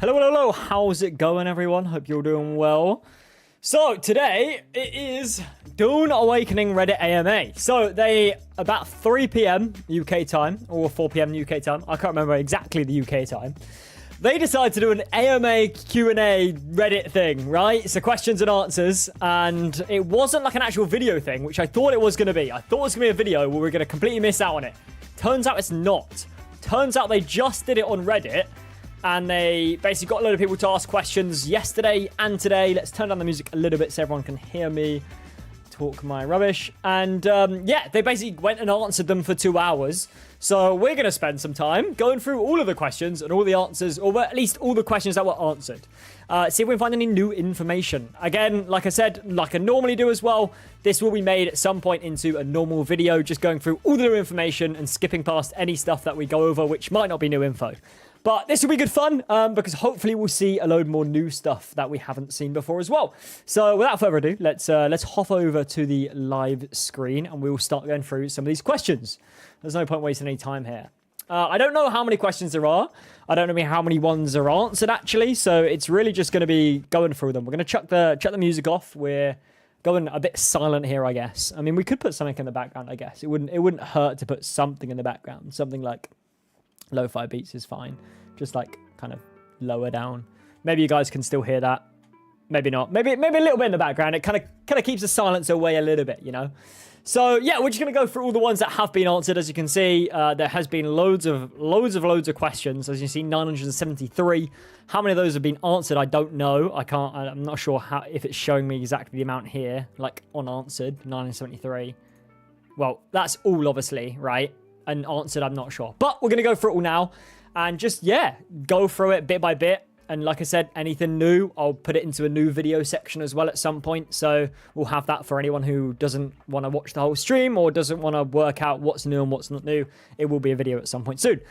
Hello, hello, hello. How's it going, everyone? Hope you're doing well. So today it is Dune Awakening Reddit AMA. So they, about 3 p.m. UK time, or 4 p.m. UK time, I can't remember exactly the UK time, they decided to do an AMA Q&A Reddit thing, right? So questions and answers, and it wasn't like an actual video thing, which I thought it was going to be. I thought it was going to be a video where we're going to completely miss out on it. Turns out it's not. Turns out they just did it on Reddit, and they basically got a load of people to ask questions yesterday and today. Let's turn down the music a little bit so everyone can hear me talk my rubbish. And yeah, they basically went and answered them for 2 hours. So we're going to spend some time going through all of the questions and all the answers, or at least all the questions that were answered. See if we can find any new information. Again, like I said, like I normally do as well, this will be made at some point into a normal video, just going through all the new information and skipping past any stuff that we go over, which might not be new info. But this will be good fun, because hopefully we'll see a load more new stuff that we haven't seen before as well. So without further ado, let's hop over to the live screen and we'll start going through some of these questions. There's no point wasting any time here. I don't know how many questions there are. I don't know how many ones are answered, actually. So it's really just going to be going through them. We're going to chuck the music off. We're going a bit silent here, I guess. I mean, we could put something in the background, I guess. It wouldn't hurt to put something in the background. Something like lo-fi beats is fine. Just like kind of lower down. Maybe you guys can still hear that. Maybe not. Maybe a little bit in the background. It kind of keeps the silence away a little bit, you know. So yeah, we're just gonna go through all the ones that have been answered. As you can see, there has been loads of questions. As you see, 973. How many of those have been answered? I don't know. I'm not sure if it's showing me exactly the amount here, like unanswered 973. Well, that's all obviously, right? And answered, I'm not sure. But we're going to go through it all now and just, yeah, go through it bit by bit. And like I said, anything new, I'll put it into a new video section as well at some point. So we'll have that for anyone who doesn't want to watch the whole stream or doesn't want to work out what's new and what's not new. It will be a video at some point soon.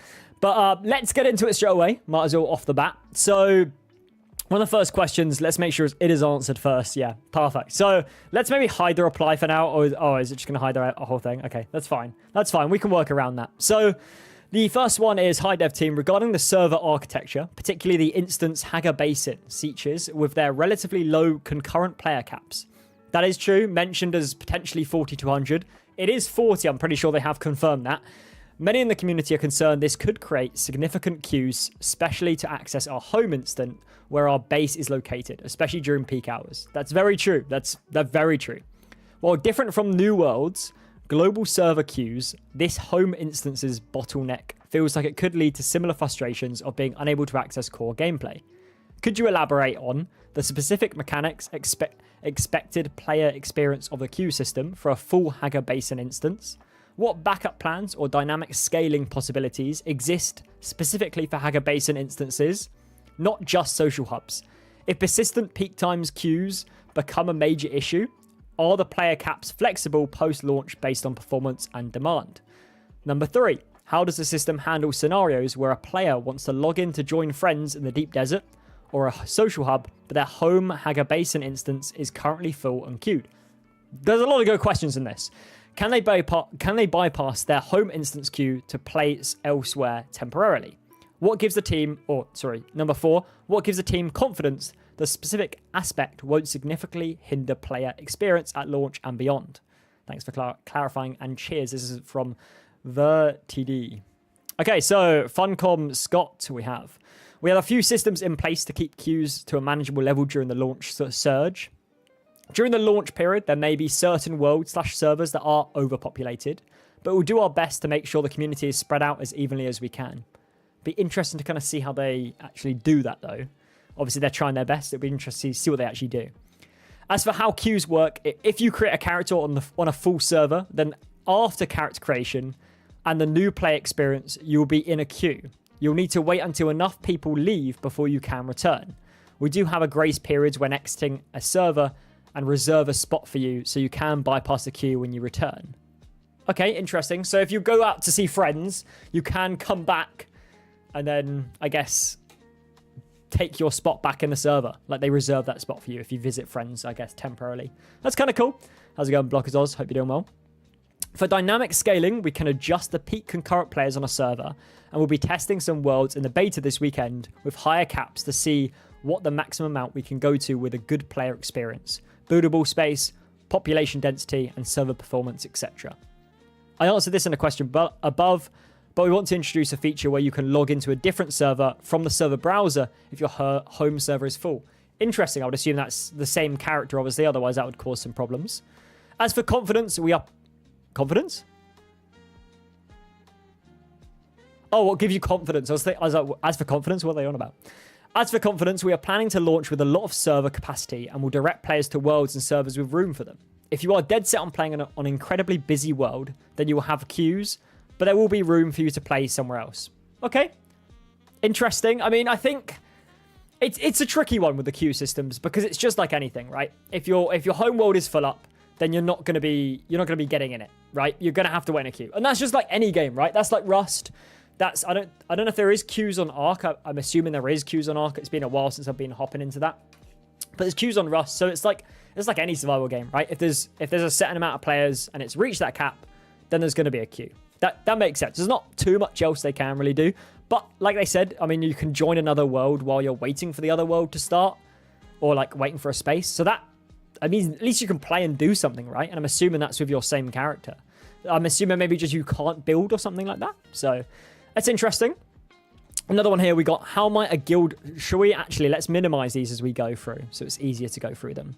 But let's get into it straight away. Might as well off the bat. So one of the first questions, let's make sure it is answered first. Yeah, perfect. So let's maybe hide the reply for now. Or is it just going to hide the whole thing? Okay, that's fine. That's fine. We can work around that. So the first one is, hi dev team, regarding the server architecture, particularly the instance Hager Basin features with their relatively low concurrent player caps. That is true, mentioned as potentially 40-100. It is 40, I'm pretty sure they have confirmed that. Many in the community are concerned this could create significant queues, especially to access our home instant where our base is located, especially during peak hours. That's very true. That's very true. While different from New World's global server queues, this home instance's bottleneck feels like it could lead to similar frustrations of being unable to access core gameplay. Could you elaborate on the specific mechanics, expected player experience of the queue system for a full Hager Basin instance? What backup plans or dynamic scaling possibilities exist specifically for Hager Basin instances, not just social hubs? If persistent peak times queues become a major issue, are the player caps flexible post-launch based on performance and demand? Number 3, how does the system handle scenarios where a player wants to log in to join friends in the deep desert or a social hub, but their home Hager Basin instance is currently full and queued? There's a lot of good questions in this. Can they bypass their home instance queue to place elsewhere temporarily? What gives the team, number 4, what gives the team confidence the specific aspect won't significantly hinder player experience at launch and beyond? Thanks for clarifying, and cheers. This is from the TD. Okay, so Funcom Scott we have a few systems in place to keep queues to a manageable level during the launch surge. During the launch period, there may be certain world/servers that are overpopulated, but we'll do our best to make sure the community is spread out as evenly as we can. Be interesting to kind of see how they actually do that, though. Obviously, they're trying their best. It'll be interesting to see what they actually do. As for how queues work, if you create a character on a full server, then after character creation and the new play experience, you'll be in a queue. You'll need to wait until enough people leave before you can return. We do have a grace period when exiting a server and reserve a spot for you so you can bypass the queue when you return. Okay, interesting. So if you go out to see friends, you can come back and then, I guess, take your spot back in the server. Like, they reserve that spot for you if you visit friends, I guess, temporarily. That's kind of cool. How's it going, Blockers Oz? Hope you're doing well. For dynamic scaling, we can adjust the peak concurrent players on a server, and we'll be testing some worlds in the beta this weekend with higher caps to see what the maximum amount we can go to with a good player experience, buildable space, population density, and server performance, etc. I answered this in a question above, but we want to introduce a feature where you can log into a different server from the server browser if your home server is full. Interesting. I would assume that's the same character, obviously, otherwise that would cause some problems. As for confidence, we are... Confidence? Oh, what gives you confidence? I was like, as for confidence, what are they on about? As for confidence, we are planning to launch with a lot of server capacity and will direct players to worlds and servers with room for them. If you are dead set on playing on an incredibly busy world, then you will have queues, but there will be room for you to play somewhere else. Okay. Interesting. I mean, I think it's a tricky one with the queue systems because it's just like anything, right? If your home world is full up, then you're not going to be getting in it, right? You're going to have to wait in a queue. And that's just like any game, right? That's like Rust. That's I don't know if there is queues on Ark. I'm assuming there is queues on Ark. It's been a while since I've been hopping into that. But there's queues on Rust, so it's like any survival game, right? If there's a certain amount of players and it's reached that cap, then there's going to be a queue. That makes sense. There's not too much else they can really do. But like they said, I mean, you can join another world while you're waiting for the other world to start, or like waiting for a space. So that, I mean, at least you can play and do something, right? And I'm assuming that's with your same character. I'm assuming maybe just you can't build or something like that. So that's interesting. Another one here, we got, how might a guild... let's minimize these as we go through, so it's easier to go through them.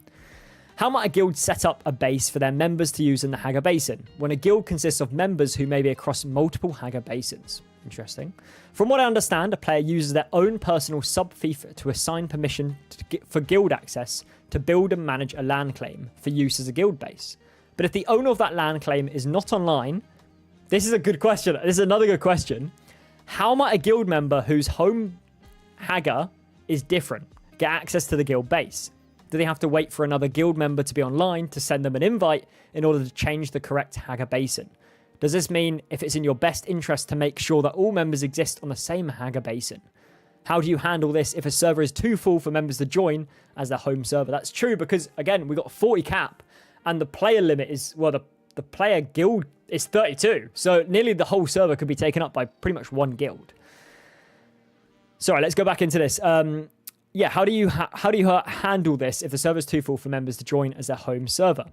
How might a guild set up a base for their members to use in the Haga Basin, when a guild consists of members who may be across multiple Haga Basins? Interesting. From what I understand, a player uses their own personal sub-fief to assign permission for guild access to build and manage a land claim for use as a guild base. But if the owner of that land claim is not online... This is a good question. This is another good question. How might a guild member whose home Haga is different get access to the guild base? Do they have to wait for another guild member to be online to send them an invite in order to change the correct Haga Basin? Does this mean if it's in your best interest to make sure that all members exist on the same Haga Basin? How do you handle this if a server is too full for members to join as their home server? That's true because, again, we got 40 cap and the player limit is, well, the player guild is 32. So nearly the whole server could be taken up by pretty much one guild. Sorry, let's go back into this. Yeah, how do you handle this if the server's too full for members to join as their home server?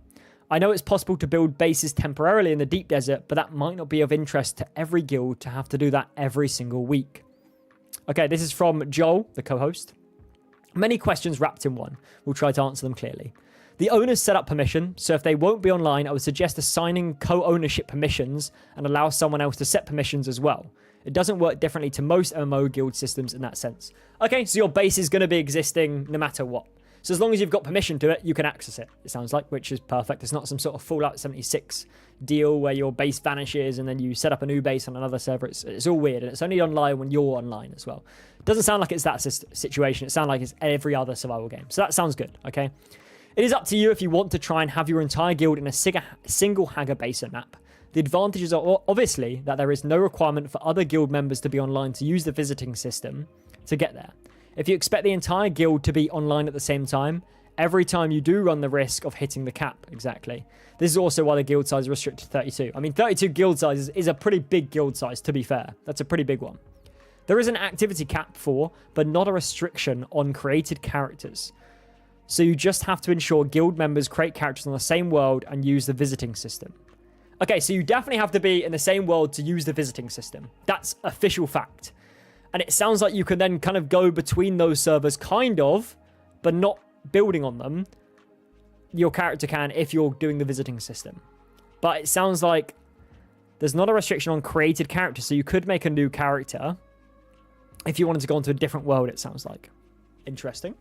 I know it's possible to build bases temporarily in the deep desert, but that might not be of interest to every guild to have to do that every single week. Okay, this is from Joel, the co-host. Many questions wrapped in one. We'll try to answer them clearly. The owners set up permission, so if they won't be online, I would suggest assigning co-ownership permissions and allow someone else to set permissions as well. It doesn't work differently to most MMO guild systems in that sense. Okay, so your base is going to be existing no matter what. So as long as you've got permission to it, you can access it, it sounds like, which is perfect. It's not some sort of Fallout 76 deal where your base vanishes and then you set up a new base on another server. It's all weird, and it's only online when you're online as well. It doesn't sound like it's that situation. It sounds like it's every other survival game. So that sounds good, okay? It is up to you if you want to try and have your entire guild in a single Haga Basin map. The advantages are obviously that there is no requirement for other guild members to be online to use the visiting system to get there. If you expect the entire guild to be online at the same time, every time you do run the risk of hitting the cap, exactly. This is also why the guild size is restricted to 32. I mean, 32 guild size is a pretty big guild size, to be fair. That's a pretty big one. There is an activity cap for, but not a restriction on created characters. So you just have to ensure guild members create characters on the same world and use the visiting system. Okay, so you definitely have to be in the same world to use the visiting system. That's official fact. And it sounds like you can then kind of go between those servers, kind of, but not building on them. your character can if you're doing the visiting system. But it sounds like there's not a restriction on created characters, so you could make a new character if you wanted to go into a different world, it sounds like. Interesting.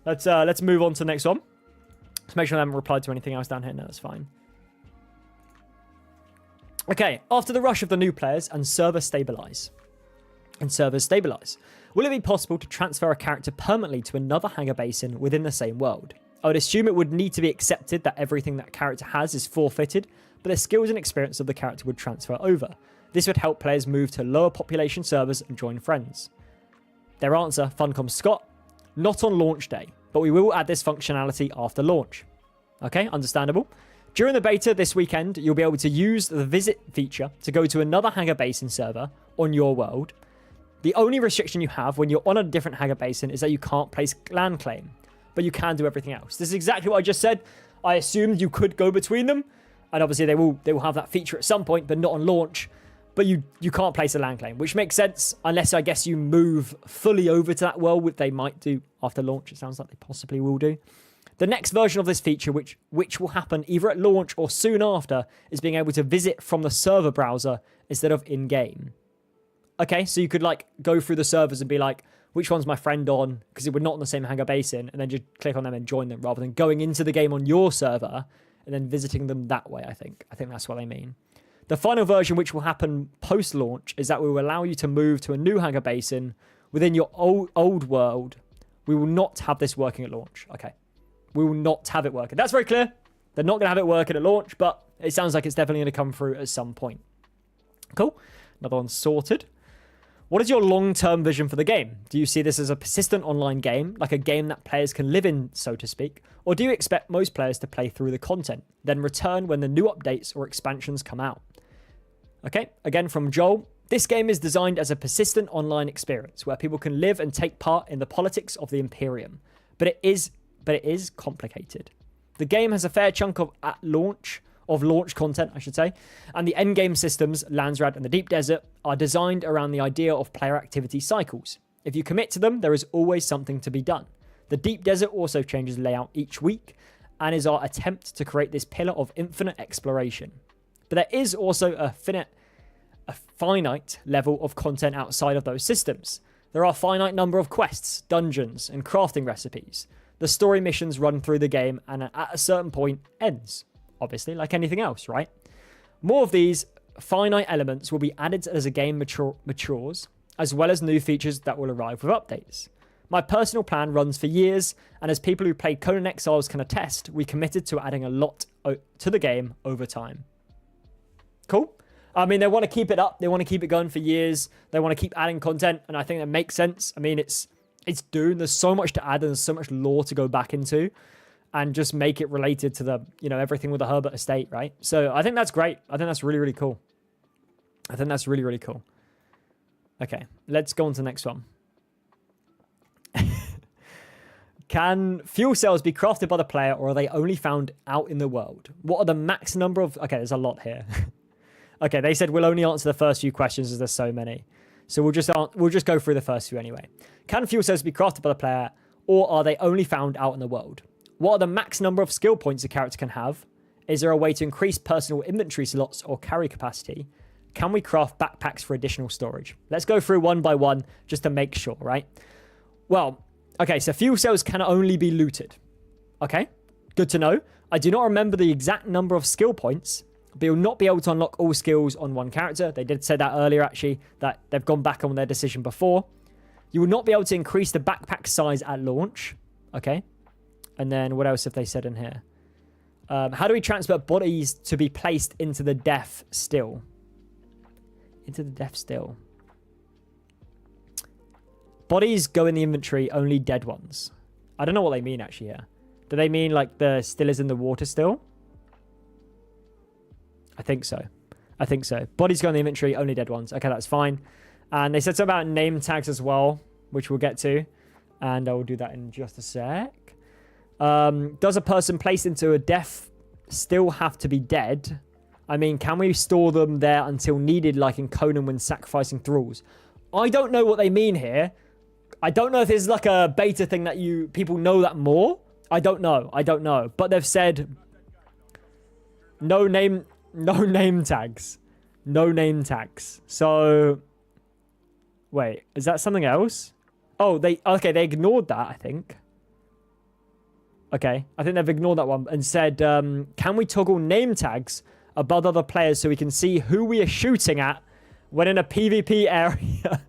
Let's move on to the next one. Let's make sure I haven't replied to anything else down here. No, that's fine. Okay, after the rush of the new players and servers stabilize, will it be possible to transfer a character permanently to another hangar basin within the same world? I would assume it would need to be accepted that everything that character has is forfeited, but the skills and experience of the character would transfer over. This would help players move to lower population servers and join friends. Their answer, Funcom Scott, not on launch day, but we will add this functionality after launch. Okay, understandable. During the beta this weekend, you'll be able to use the visit feature to go to another hangar basin server on your world. The only restriction you have when you're on a different hangar basin is that you can't place land claim, but you can do everything else. This is exactly what I just said. I assumed you could go between them, and obviously they will have that feature at some point, but not on launch. But you can't place a land claim, which makes sense unless I guess you move fully over to that world, which they might do after launch. It sounds like they possibly will do. The next version of this feature, which will happen either at launch or soon after, is being able to visit from the server browser instead of in-game. Okay, so you could like go through the servers and be like, which one's my friend on? Because we're not on the same hangar basin, and then just click on them and join them rather than going into the game on your server and then visiting them that way, I think. I think that's what they mean. The final version, which will happen post-launch, is that we will allow you to move to a new hangar basin within your old world. We will not have this working at launch. Okay. We will not have it working. That's very clear. They're not going to have it working at launch, but it sounds like it's definitely going to come through at some point. Cool. Another one sorted. What is your long-term vision for the game? Do you see this as a persistent online game, like a game that players can live in, so to speak? Or do you expect most players to play through the content, then return when the new updates or expansions come out? Okay, again from Joel. This game is designed as a persistent online experience where people can live and take part in the politics of the Imperium. But it is complicated. The game has a fair chunk of launch content, I should say, and the endgame systems, Landsrad and the Deep Desert, are designed around the idea of player activity cycles. If you commit to them, there is always something to be done. The Deep Desert also changes layout each week and is our attempt to create this pillar of infinite exploration. But there is also a finite level of content outside of those systems. There are a finite number of quests, dungeons, and crafting recipes. The story missions run through the game and at a certain point ends. Obviously, like anything else, right? More of these finite elements will be added as a game matures, as well as new features that will arrive with updates. My personal plan runs for years, and as people who played Conan Exiles can attest, we committed to adding a lot to the game over time. Cool. I mean, they want to keep it up. They want to keep it going for years. They want to keep adding content, and I think that makes sense. I mean, it's Dune. There's so much to add, and there's so much lore to go back into, and just make it related to the, everything with the Herbert estate, right? So I think that's great. I think that's really, really cool. Okay, let's go on to the next one. Can fuel cells be crafted by the player, or are they only found out in the world? What are the max number of... Okay, there's a lot here. Okay, they said we'll only answer the first few questions as there's so many. So we'll just go through the first few anyway. Can fuel cells be crafted by the player, or are they only found out in the world? What are the max number of skill points a character can have? Is there a way to increase personal inventory slots or carry capacity? Can we craft backpacks for additional storage? Let's go through one by one just to make sure, right? Well, okay, so fuel cells can only be looted. Okay, good to know. I do not remember the exact number of skill points, but you'll not be able to unlock all skills on one character. They did say that earlier, actually, that they've gone back on their decision before. You will not be able to increase the backpack size at launch. Okay. And then what else have they said in here? How do we transfer bodies to be placed into the death still? Into the death still. Bodies go in the inventory, only dead ones. I don't know what they mean actually here. Do they mean like the still is in the water still? I think so. Bodies go in the inventory, only dead ones. Okay, that's fine. And they said something about name tags as well, which we'll get to. And I will do that in just a sec. Does a person placed into a death still have to be dead? I mean, can we store them there until needed, like in Conan when sacrificing thralls? I don't know what they mean here. I don't know if it's like a beta thing that people know that more. I don't know. But they've said no name tags. No name tags. So, wait, is that something else? Oh, they ignored that, I think. Okay, I think they've ignored that one and said, can we toggle name tags above other players so we can see who we are shooting at when in a PvP area?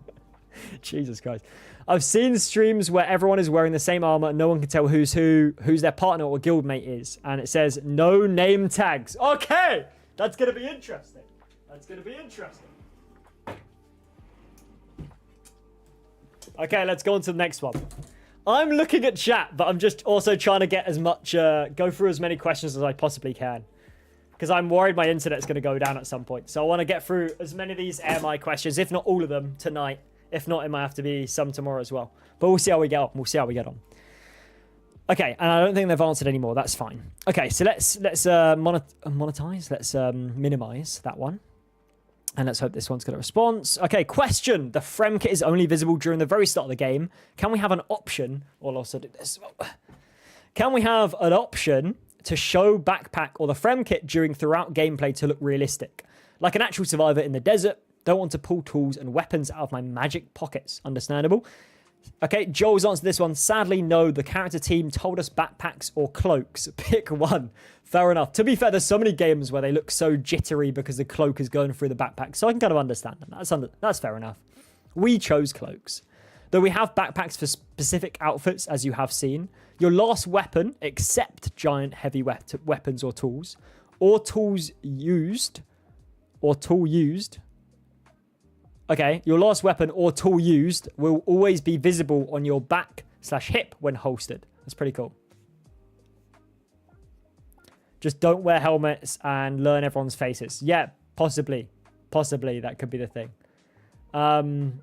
Jesus Christ. I've seen streams where everyone is wearing the same armor and no one can tell who's their partner or guildmate is. And it says no name tags. Okay, that's going to be interesting. Okay, let's go on to the next one. I'm looking at chat, but I'm just also trying to get as much, go through as many questions as I possibly can. Because I'm worried my internet's going to go down at some point. So I want to get through as many of these AMI questions, if not all of them, tonight. If not, it might have to be some tomorrow as well. But we'll see how we get on. Okay, and I don't think they've answered anymore. That's fine. Okay, so let's monetize. Let's minimize that one. And let's hope this one's got a response. Okay, question. The Frem kit is only visible during the very start of the game. Can we have an option? I'll also do this. Can we have an option to show backpack or the Frem kit throughout gameplay to look realistic? Like an actual survivor in the desert. Don't want to pull tools and weapons out of my magic pockets. Understandable. Okay, Joel's answered this one. Sadly, no. The character team told us backpacks or cloaks. Pick one. Fair enough. To be fair, there's so many games where they look so jittery because the cloak is going through the backpack. So I can kind of understand them. That's fair enough. We chose cloaks. Though we have backpacks for specific outfits, as you have seen. Your last weapon, except giant heavy weapons or tools, or tool used. Okay, your last weapon or tool used will always be visible on your back/hip when holstered. That's pretty cool. Just don't wear helmets and learn everyone's faces. Yeah, possibly. Possibly that could be the thing. I've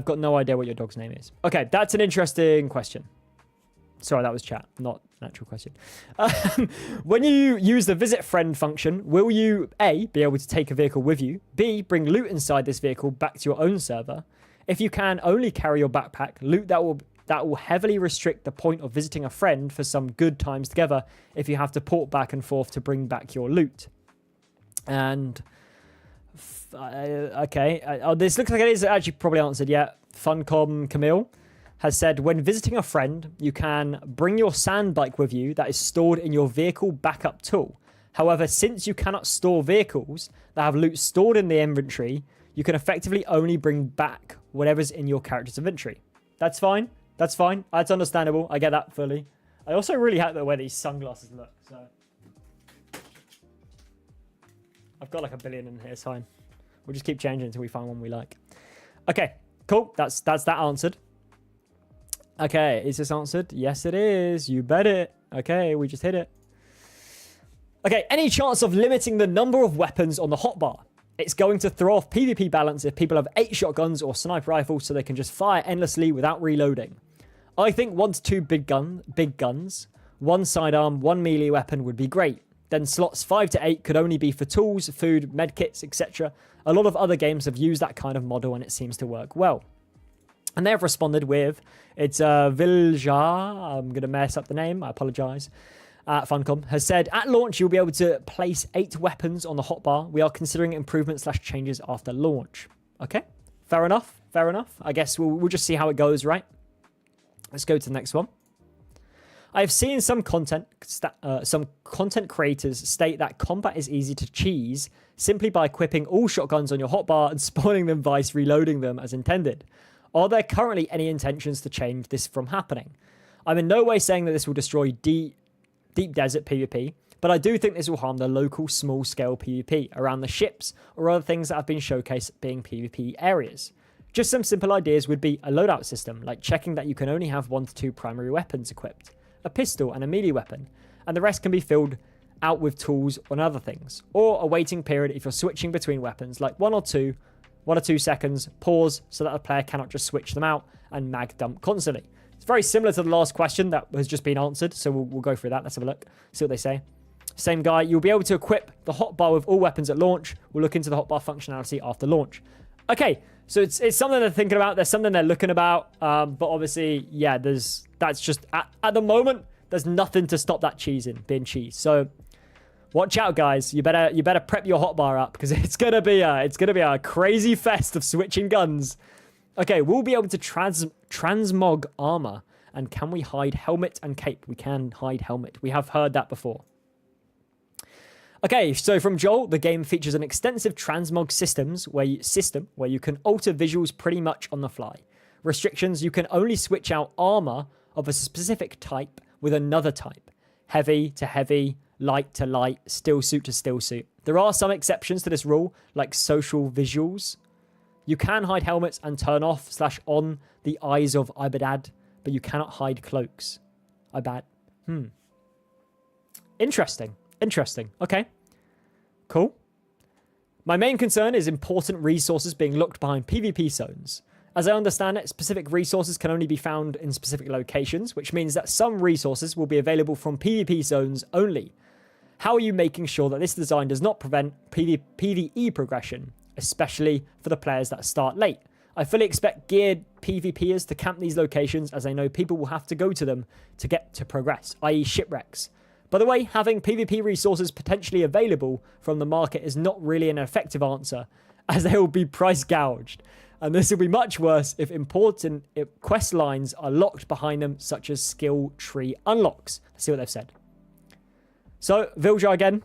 got no idea what your dog's name is. Okay, that's an interesting question. Sorry, that was chat, not an actual question. When you use the visit friend function, will you A, be able to take a vehicle with you, B, bring loot inside this vehicle back to your own server? If you can only carry your backpack, loot that will heavily restrict the point of visiting a friend for some good times together if you have to port back and forth to bring back your loot. And okay, this looks like it is actually probably answered yet. Funcom Camille has said, when visiting a friend, you can bring your sand bike with you that is stored in your vehicle backup tool. However, since you cannot store vehicles that have loot stored in the inventory, you can effectively only bring back whatever's in your character's inventory. That's fine. That's fine. That's understandable. I get that fully. I also really like the way these sunglasses look. So I've got like a billion in here. It's fine. We'll just keep changing until we find one we like. Okay, cool. That's that answered. Okay, is this answered? Yes, it is. You bet it. Okay, we just hit it. Okay, any chance of limiting the number of weapons on the hotbar? It's going to throw off PvP balance if people have 8 shotguns or sniper rifles so they can just fire endlessly without reloading. I think 1 to 2 big guns, 1 sidearm, 1 melee weapon would be great. Then slots 5 to 8 could only be for tools, food, medkits, etc. A lot of other games have used that kind of model and it seems to work well. And they have responded with, it's Vilja, I'm going to mess up the name, I apologise, Funcom, has said, at launch you'll be able to place 8 weapons on the hotbar. We are considering improvements/changes after launch. Okay, fair enough. I guess we'll just see how it goes, right? Let's go to the next one. I've seen some content creators state that combat is easy to cheese simply by equipping all shotguns on your hotbar and spawning them vice reloading them as intended. Are there currently any intentions to change this from happening? I'm in no way saying that this will destroy deep desert PvP, but I do think this will harm the local small-scale PvP around the ships or other things that have been showcased being PvP areas. Just some simple ideas would be a loadout system, like checking that you can only have 1 to 2 primary weapons equipped, a pistol and a melee weapon, and the rest can be filled out with tools and other things, or a waiting period if you're switching between weapons, like 1 or 2 seconds, pause so that a player cannot just switch them out and mag dump constantly. It's very similar to the last question that has just been answered, so we'll go through that. Let's have a look, see what they say. Same guy, you'll be able to equip the hotbar with all weapons at launch. We'll look into the hotbar functionality after launch. Okay, so it's something they're thinking about. There's something they're looking about. But obviously, yeah, that's just at the moment there's nothing to stop that being cheese. So watch out, guys. You better prep your hotbar up because it's gonna be a crazy fest of switching guns. Okay, we'll be able to transmog armor. And can we hide helmet and cape? We can hide helmet. We have heard that before. Okay, so from Joel, the game features an extensive transmog system where you can alter visuals pretty much on the fly. Restrictions: you can only switch out armor of a specific type with another type. Heavy to heavy, light to light, still suit to still suit. There are some exceptions to this rule, like social visuals. You can hide helmets and turn off/on the eyes of Ibadad, but you cannot hide cloaks. Ibad. Interesting. Okay. Cool. My main concern is important resources being locked behind PvP zones. As I understand it, specific resources can only be found in specific locations, which means that some resources will be available from PvP zones only. How are you making sure that this design does not prevent PvE progression, especially for the players that start late? I fully expect geared PvPers to camp these locations, as I know people will have to go to them to get to progress, i.e. shipwrecks. By the way, having PvP resources potentially available from the market is not really an effective answer, as they will be price gouged. And this will be much worse if important quest lines are locked behind them, such as skill tree unlocks. Let's see what they've said. So, Vilja again.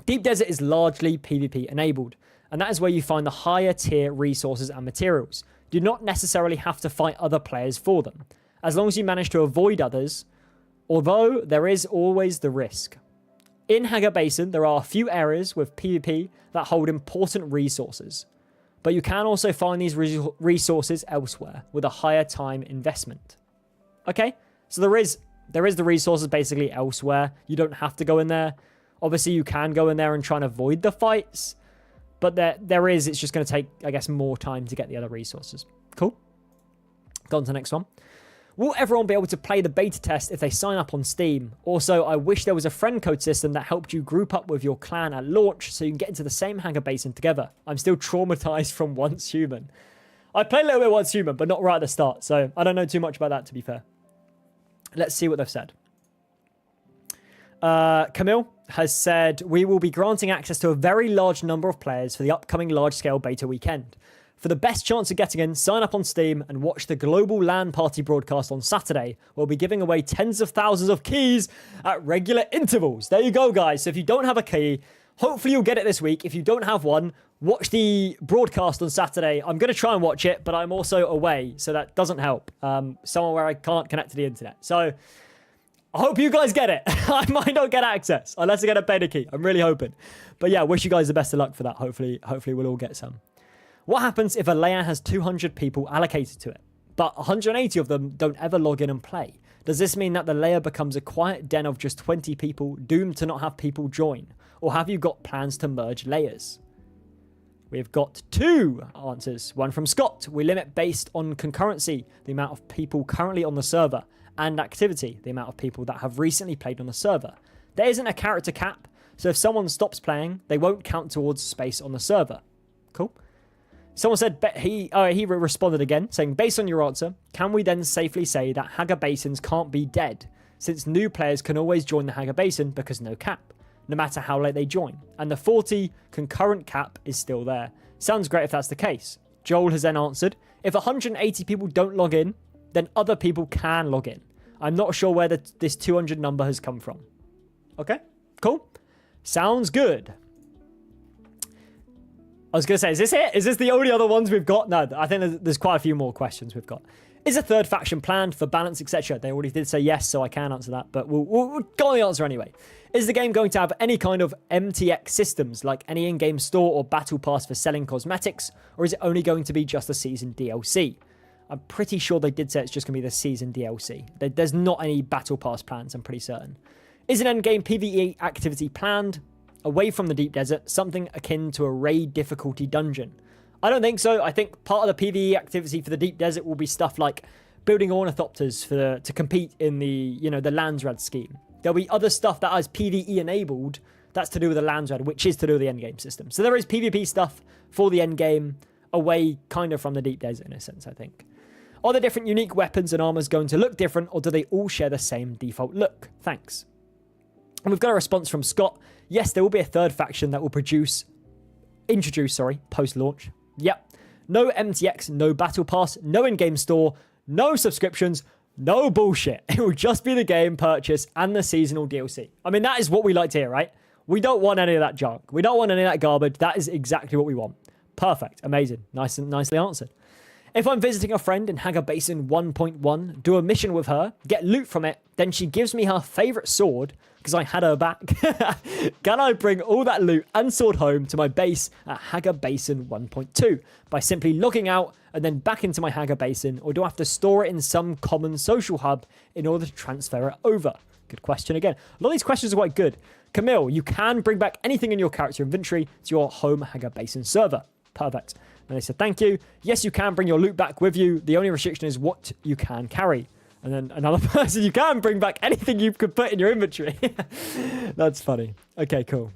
Deep Desert is largely PvP enabled, and that is where you find the higher tier resources and materials. You do not necessarily have to fight other players for them, as long as you manage to avoid others, although there is always the risk. In Haga Basin, there are a few areas with PvP that hold important resources, but you can also find these resources elsewhere with a higher time investment. Okay, so there is the resources basically elsewhere. You don't have to go in there. Obviously, you can go in there and try and avoid the fights, but it's just going to take, I guess, more time to get the other resources. Cool. Go on to the next one. Will everyone be able to play the beta test if they sign up on Steam? Also, I wish there was a friend code system that helped you group up with your clan at launch so you can get into the same Haga Basin together. I'm still traumatized from Once Human. I played a little bit Once Human, but not right at the start, so I don't know too much about that, to be fair. Let's see what they've said. Camille has said, we will be granting access to a very large number of players for the upcoming large-scale beta weekend. For the best chance of getting in, sign up on Steam and watch the global LAN party broadcast on Saturday. We'll be giving away tens of thousands of keys at regular intervals. There you go, guys. So if you don't have a key, hopefully you'll get it this week. If you don't have one, watch the broadcast on Saturday. I'm going to try and watch it, but I'm also away, so that doesn't help. Somewhere where I can't connect to the internet. So I hope you guys get it. I might not get access unless I get a beta key. I'm really hoping. But yeah, wish you guys the best of luck for that. Hopefully we'll all get some. What happens if a layer has 200 people allocated to it, but 180 of them don't ever log in and play? Does this mean that the layer becomes a quiet den of just 20 people doomed to not have people join? Or have you got plans to merge layers? We've got two answers. One from Scott. We limit based on concurrency, the amount of people currently on the server, and activity, the amount of people that have recently played on the server. There isn't a character cap, so if someone stops playing, they won't count towards space on the server. Cool. Someone said, he responded again, saying, based on your answer, can we then safely say that Haga Basins can't be dead, since new players can always join the Haga Basin because no cap, no matter how late they join, and the 40 concurrent cap is still there. Sounds great if that's the case. Joel has then answered, if 180 people don't log in, then other people can log in. I'm not sure where this 200 number has come from. Okay, cool. Sounds good. I was going to say, is this it? Is this the only other ones we've got? No, I think there's quite a few more questions we've got. Is a third faction planned for balance, etc.? They already did say yes, so I can answer that, but we'll go on the answer anyway. Is the game going to have any kind of MTX systems, like any in-game store or battle pass for selling cosmetics, or is it only going to be just a season DLC? I'm pretty sure they did say it's just going to be the season DLC. There's not any battle pass plans, I'm pretty certain. Is an endgame PvE activity planned? Away from the deep desert, something akin to a raid difficulty dungeon. I don't think so. I think part of the PvE activity for the deep desert will be stuff like building ornithopters to compete in the Landsrad scheme. There'll be other stuff that is PvE enabled that's to do with the Landsrad, which is to do with the endgame system. So there is PvP stuff for the endgame, away kind of from the deep desert in a sense, I think. Are the different unique weapons and armors going to look different, or do they all share the same default look? Thanks. And we've got a response from Scott. Yes, there will be a third faction that will introduce, post-launch. Yep. No MTX, no battle pass, no in-game store, no subscriptions, no bullshit. It will just be the game purchase and the seasonal DLC. I mean, that is what we like to hear, right? We don't want any of that junk. We don't want any of that garbage. That is exactly what we want. Perfect. Amazing. Nicely answered. If I'm visiting a friend in Hagar Basin 1.1, do a mission with her, get loot from it, then she gives me her favorite sword because I had her back. Can I bring all that loot and sword home to my base at Hagar Basin 1.2 by simply logging out and then back into my Hagar Basin, or do I have to store it in some common social hub in order to transfer it over? Good question again. A lot of these questions are quite good. Camille, you can bring back anything in your character inventory to your home Hagar Basin server. Perfect. And they said, thank you. Yes, you can bring your loot back with you. The only restriction is what you can carry. And then another person, you can bring back anything you could put in your inventory. That's funny. Okay, cool.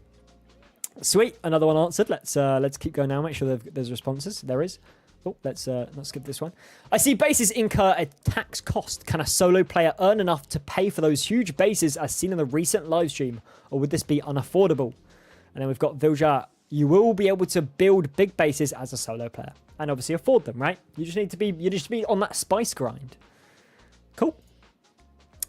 Sweet. Another one answered. Let's keep going now. Make sure there's responses. There is. Oh, let's skip this one. I see bases incur a tax cost. Can a solo player earn enough to pay for those huge bases as seen in the recent live stream? Or would this be unaffordable? And then we've got Vilja. You will be able to build big bases as a solo player and obviously afford them, right? You just need to be on that spice grind. Cool.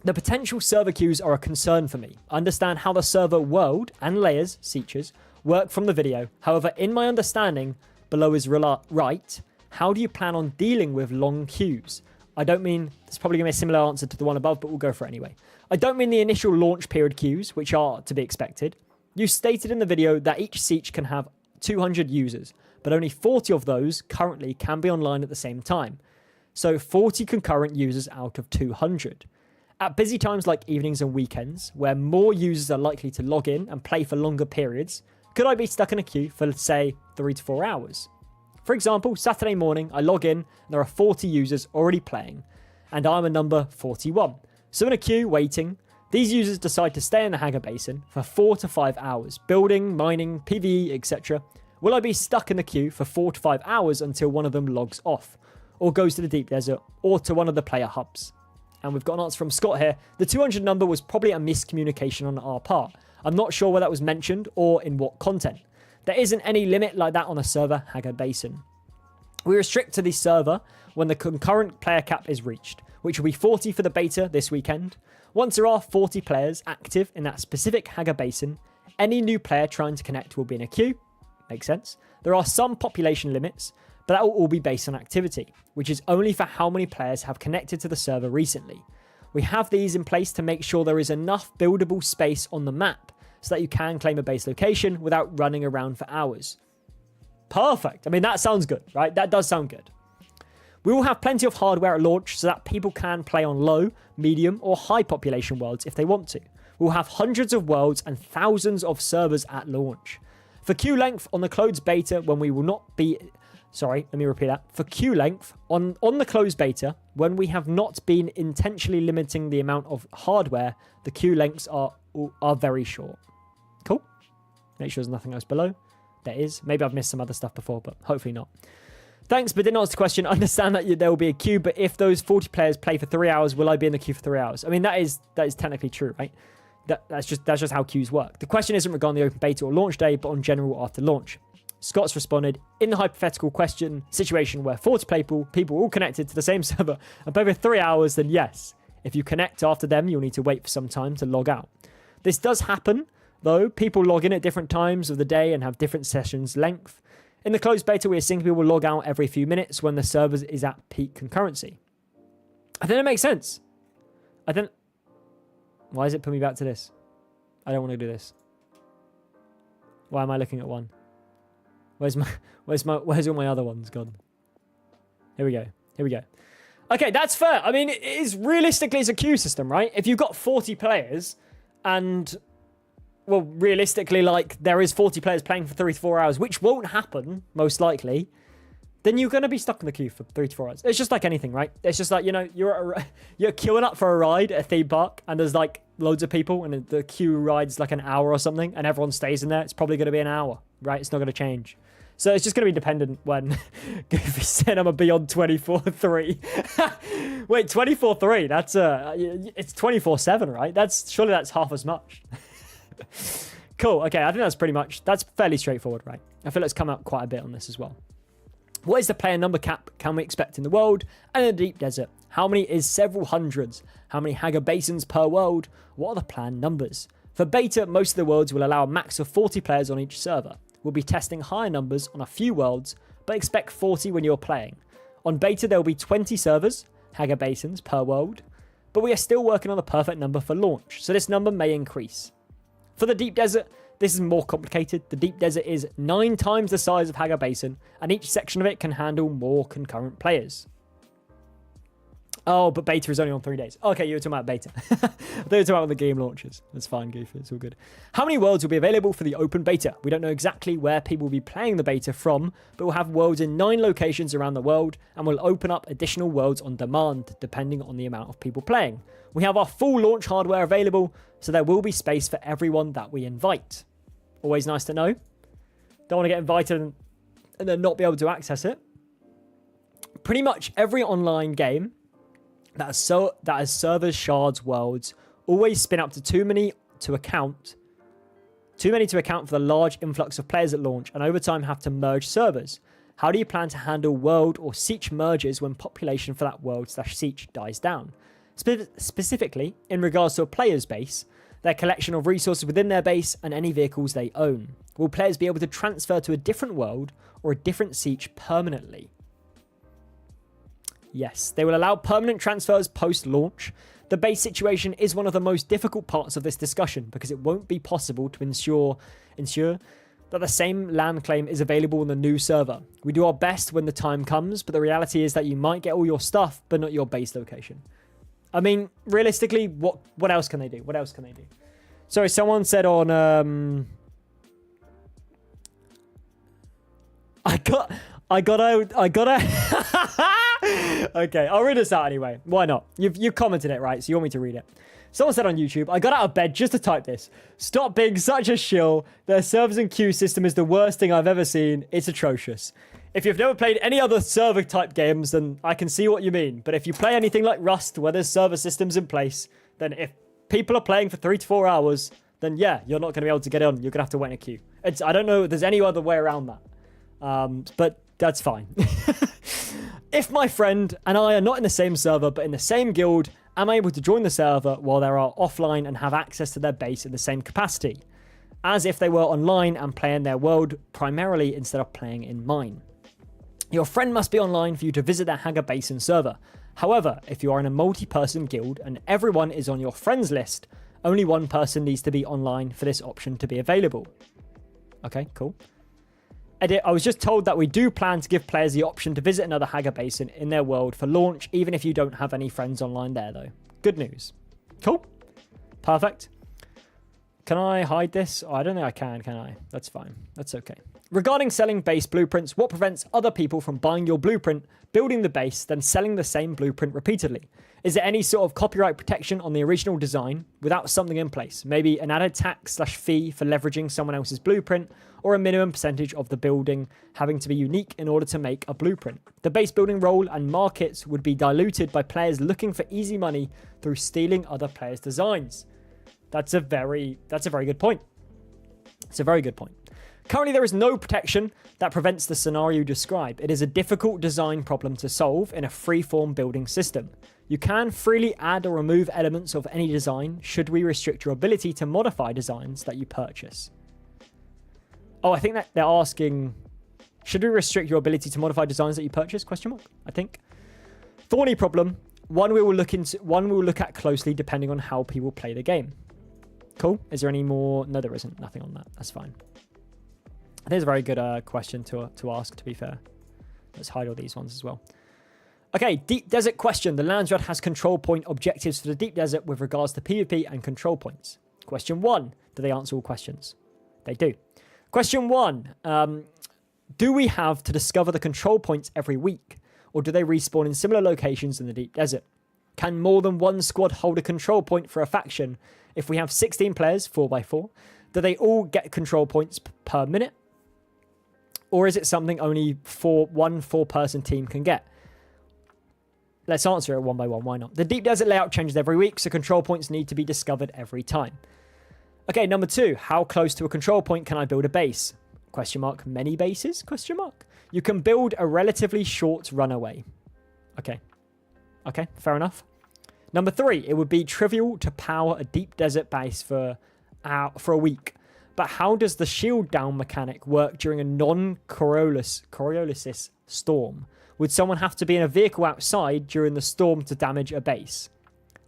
The potential server queues are a concern for me. I understand how the server world and layers, features, work from the video. However, in my understanding, below is right. How do you plan on dealing with long queues? I don't mean, there's probably going to be a similar answer to the one above, but we'll go for it anyway. I don't mean the initial launch period queues, which are to be expected. You stated in the video that each siege can have 200 users, but only 40 of those currently can be online at the same time. So 40 concurrent users out of 200. At busy times like evenings and weekends, where more users are likely to log in and play for longer periods, could I be stuck in a queue for, say, 3 to 4 hours? For example, Saturday morning, I log in, and there are 40 users already playing, and I'm a number 41. So in a queue, waiting, these users decide to stay in the Hagar Basin for 4 to 5 hours, building, mining, PvE, etc. Will I be stuck in the queue for 4 to 5 hours until one of them logs off, or goes to the deep desert, or to one of the player hubs? And we've got an answer from Scott here. The 200 number was probably a miscommunication on our part. I'm not sure where that was mentioned or in what content. There isn't any limit like that on a server Hagar Basin. We restrict to the server when the concurrent player cap is reached, which will be 40 for the beta this weekend. Once there are 40 players active in that specific Hagar Basin, any new player trying to connect will be in a queue. Makes sense. There are some population limits, but that will all be based on activity, which is only for how many players have connected to the server recently. We have these in place to make sure there is enough buildable space on the map so that you can claim a base location without running around for hours. Perfect. I mean, that sounds good, right? That does sound good. We will have plenty of hardware at launch so that people can play on low, medium, or high population worlds if they want to. We'll have hundreds of worlds and thousands of servers at launch. For queue length on the closed beta, when we will not be... Sorry, let me repeat that. For queue length on the closed beta, when we have not been intentionally limiting the amount of hardware, the queue lengths are very short. Cool. Make sure there's nothing else below. There is. Maybe I've missed some other stuff before, but hopefully not. Thanks, but didn't answer the question. I understand that there will be a queue, but if those 40 players play for 3 hours, will I be in the queue for 3 hours? I mean, that is technically true, right? That's just how queues work. The question isn't regarding the open beta or launch day, but on general after launch. Scott's responded, in the hypothetical situation where 40 people are all connected to the same server and play for 3 hours, then yes. If you connect after them, you'll need to wait for some time to log out. This does happen, though. People log in at different times of the day and have different sessions length. In the closed beta, we are seeing people log out every few minutes when the server is at peak concurrency. I think it makes sense. Why is it putting me back to this? I don't want to do this. Why am I looking at one? Where's all my other ones gone? Here we go. Okay, that's fair. I mean, realistically, it's a queue system, right? If you've got 40 players and... Well, realistically, like, there is 40 players playing for 3 to 4 hours, which won't happen, most likely, then you're going to be stuck in the queue for 3 to 4 hours. It's just like anything, right? It's just like, you're queuing up for a ride at a theme park, and there's, like, loads of people, and the queue ride's like an hour or something, and everyone stays in there. It's probably going to be an hour, right? It's not going to change. So it's just going to be dependent when Goofy said I'm a beyond 24/3. Wait, 24/3? That's it's 24/7, right? Surely that's half as much. Cool. Okay, I think that's fairly straightforward, right? I feel like it's come out quite a bit on this as well. What is the player number cap can we expect in the world and in the deep desert? How many is several hundreds? How many Hagar Basins per world? What are the planned numbers? For beta, most of the worlds will allow a max of 40 players on each server. We'll be testing higher numbers on a few worlds, but expect 40 when you're playing. On beta, there will be 20 servers, Hagar Basins per world, but we are still working on the perfect number for launch, so this number may increase. For the deep desert, this is more complicated. The deep desert is 9 times the size of Hagar Basin, and each section of it can handle more concurrent players. Oh, but beta is only on 3 days. Okay, you were talking about beta. I thought you were talking about the game launches. That's fine, Goofy. It's all good. How many worlds will be available for the open beta? We don't know exactly where people will be playing the beta from, but we'll have worlds in 9 locations around the world, and we'll open up additional worlds on demand, depending on the amount of people playing. We have our full launch hardware available, so there will be space for everyone that we invite. Always nice to know. Don't want to get invited and then not be able to access it. Pretty much every online game that has servers, shards, worlds, always spin up to too many to account for the large influx of players at launch, and over time have to merge servers. How do you plan to handle world or siege merges when population for that world/siege dies down? Specifically, in regards to a player's base, their collection of resources within their base, and any vehicles they own. Will players be able to transfer to a different world or a different siege permanently? Yes, they will allow permanent transfers post-launch. The base situation is one of the most difficult parts of this discussion because it won't be possible to ensure that the same land claim is available on the new server. We do our best when the time comes, but the reality is that you might get all your stuff, but not your base location. I mean, realistically, what else can they do? What else can they do? Sorry, someone said on... I gotta... Okay, I'll read this out anyway. Why not? You've commented it, right? So you want me to read it. Someone said on YouTube, I got out of bed just to type this. Stop being such a shill. Their servers and queue system is the worst thing I've ever seen. It's atrocious. If you've never played any other server type games, then I can see what you mean. But if you play anything like Rust, where there's server systems in place, then if people are playing for 3 to 4 hours, then yeah, you're not going to be able to get on. You're going to have to wait in a queue. I don't know if there's any other way around that. But that's fine. If my friend and I are not in the same server, but in the same guild, am I able to join the server while they are offline and have access to their base in the same capacity? As if they were online and play in their world primarily instead of playing in mine. Your friend must be online for you to visit their Hagar Basin server. However, if you are in a multi-person guild and everyone is on your friends list, only one person needs to be online for this option to be available. Okay, cool. Edit, I was just told that we do plan to give players the option to visit another Hagar Basin in their world for launch, even if you don't have any friends online there, though. Good news. Cool. Perfect. Can I hide this? Oh, I don't think I can I? That's fine. That's okay. Regarding selling base blueprints, what prevents other people from buying your blueprint, building the base, then selling the same blueprint repeatedly? Is there any sort of copyright protection on the original design without something in place? Maybe an added tax/fee for leveraging someone else's blueprint, or a minimum percentage of the building having to be unique in order to make a blueprint. The base building role and markets would be diluted by players looking for easy money through stealing other players' designs. That's a very good point. It's a very good point. Currently, there is no protection that prevents the scenario you describe. It is a difficult design problem to solve in a free-form building system. You can freely add or remove elements of any design should we restrict your ability to modify designs that you purchase. Oh, I think that they're asking, should we restrict your ability to modify designs that you purchase? Question mark, I think. Thorny problem. One we will look at closely depending on how people play the game. Cool. Is there any more? No, there isn't. Nothing on that. That's fine. I think it's a very good question to ask, to be fair. Let's hide all these ones as well. Okay, Deep Desert question. The Landsrad has control point objectives for the Deep Desert with regards to PvP and control points. Question 1. Do they answer all questions? They do. Question 1. Do we have to discover the control points every week? Or do they respawn in similar locations in the Deep Desert? Can more than one squad hold a control point for a faction? If we have 16 players, 4x4, do they all get control points per minute? or is it something only one 4-person team can get? Let's answer it one by one. Why not? The deep desert layout changes every week, so control points need to be discovered every time. Okay, number 2. How close to a control point can I build a base? Question mark. Many bases? Question mark. You can build a relatively short runaway. Okay. Okay, fair enough. Number 3. It would be trivial to power a deep desert base for a week. But how does the shield down mechanic work during a non-Coriolis storm? Would someone have to be in a vehicle outside during the storm to damage a base?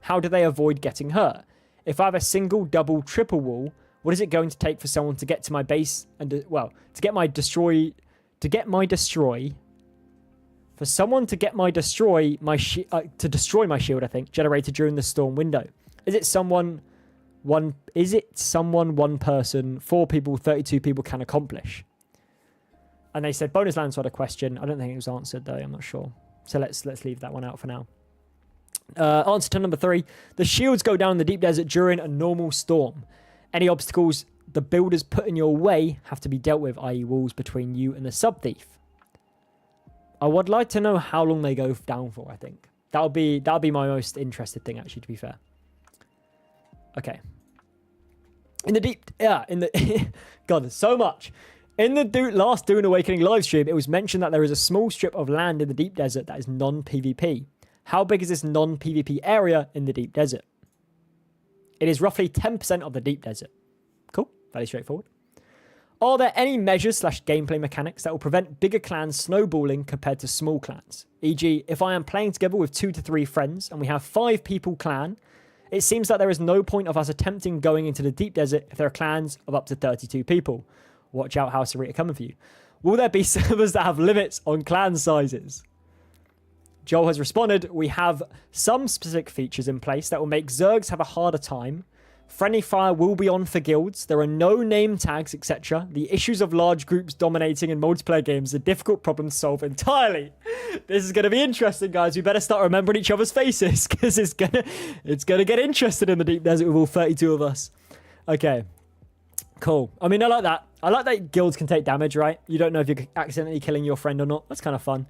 How do they avoid getting hurt? If I have a single, double, triple wall, what is it going to take for someone to get to my base and, to get my destroy, to destroy my shield, I think, generated during the storm window? Is it someone one person, 4 people, 32 people can accomplish? And they said bonus land sort of question. I don't think it was answered though. I'm not sure. So let's leave that one out for now. Answer to number 3. The shields go down in the deep desert during a normal storm. Any obstacles the builders put in your way have to be dealt with, i.e. walls between you and the sub-thief. I would like to know how long they go down for, I think. That'll be my most interested thing, actually, to be fair. Okay. God, there's so much. In the last Dune Awakening livestream, it was mentioned that there is a small strip of land in the deep desert that is non-PvP. How big is this non-PvP area in the deep desert? It is roughly 10% of the deep desert. Cool. Very straightforward. Are there any measures / gameplay mechanics that will prevent bigger clans snowballing compared to small clans? E.g., if I am playing together with 2 to 3 friends and we have 5 people clan, it seems that there is no point of us attempting going into the deep desert if there are clans of up to 32 people. Watch out, House of Rita coming for you. Will there be servers that have limits on clan sizes? Joel has responded, we have some specific features in place that will make Zergs have a harder time. Friendly fire will be on for guilds. There are no name tags, etc. The issues of large groups dominating in multiplayer games are a difficult problem to solve entirely. This is going to be interesting, guys. We better start remembering each other's faces because it's gonna get interested in the deep desert with all 32 of us. Okay. Cool. I mean, I like that. I like that guilds can take damage, right? You don't know if you're accidentally killing your friend or not. That's kind of fun.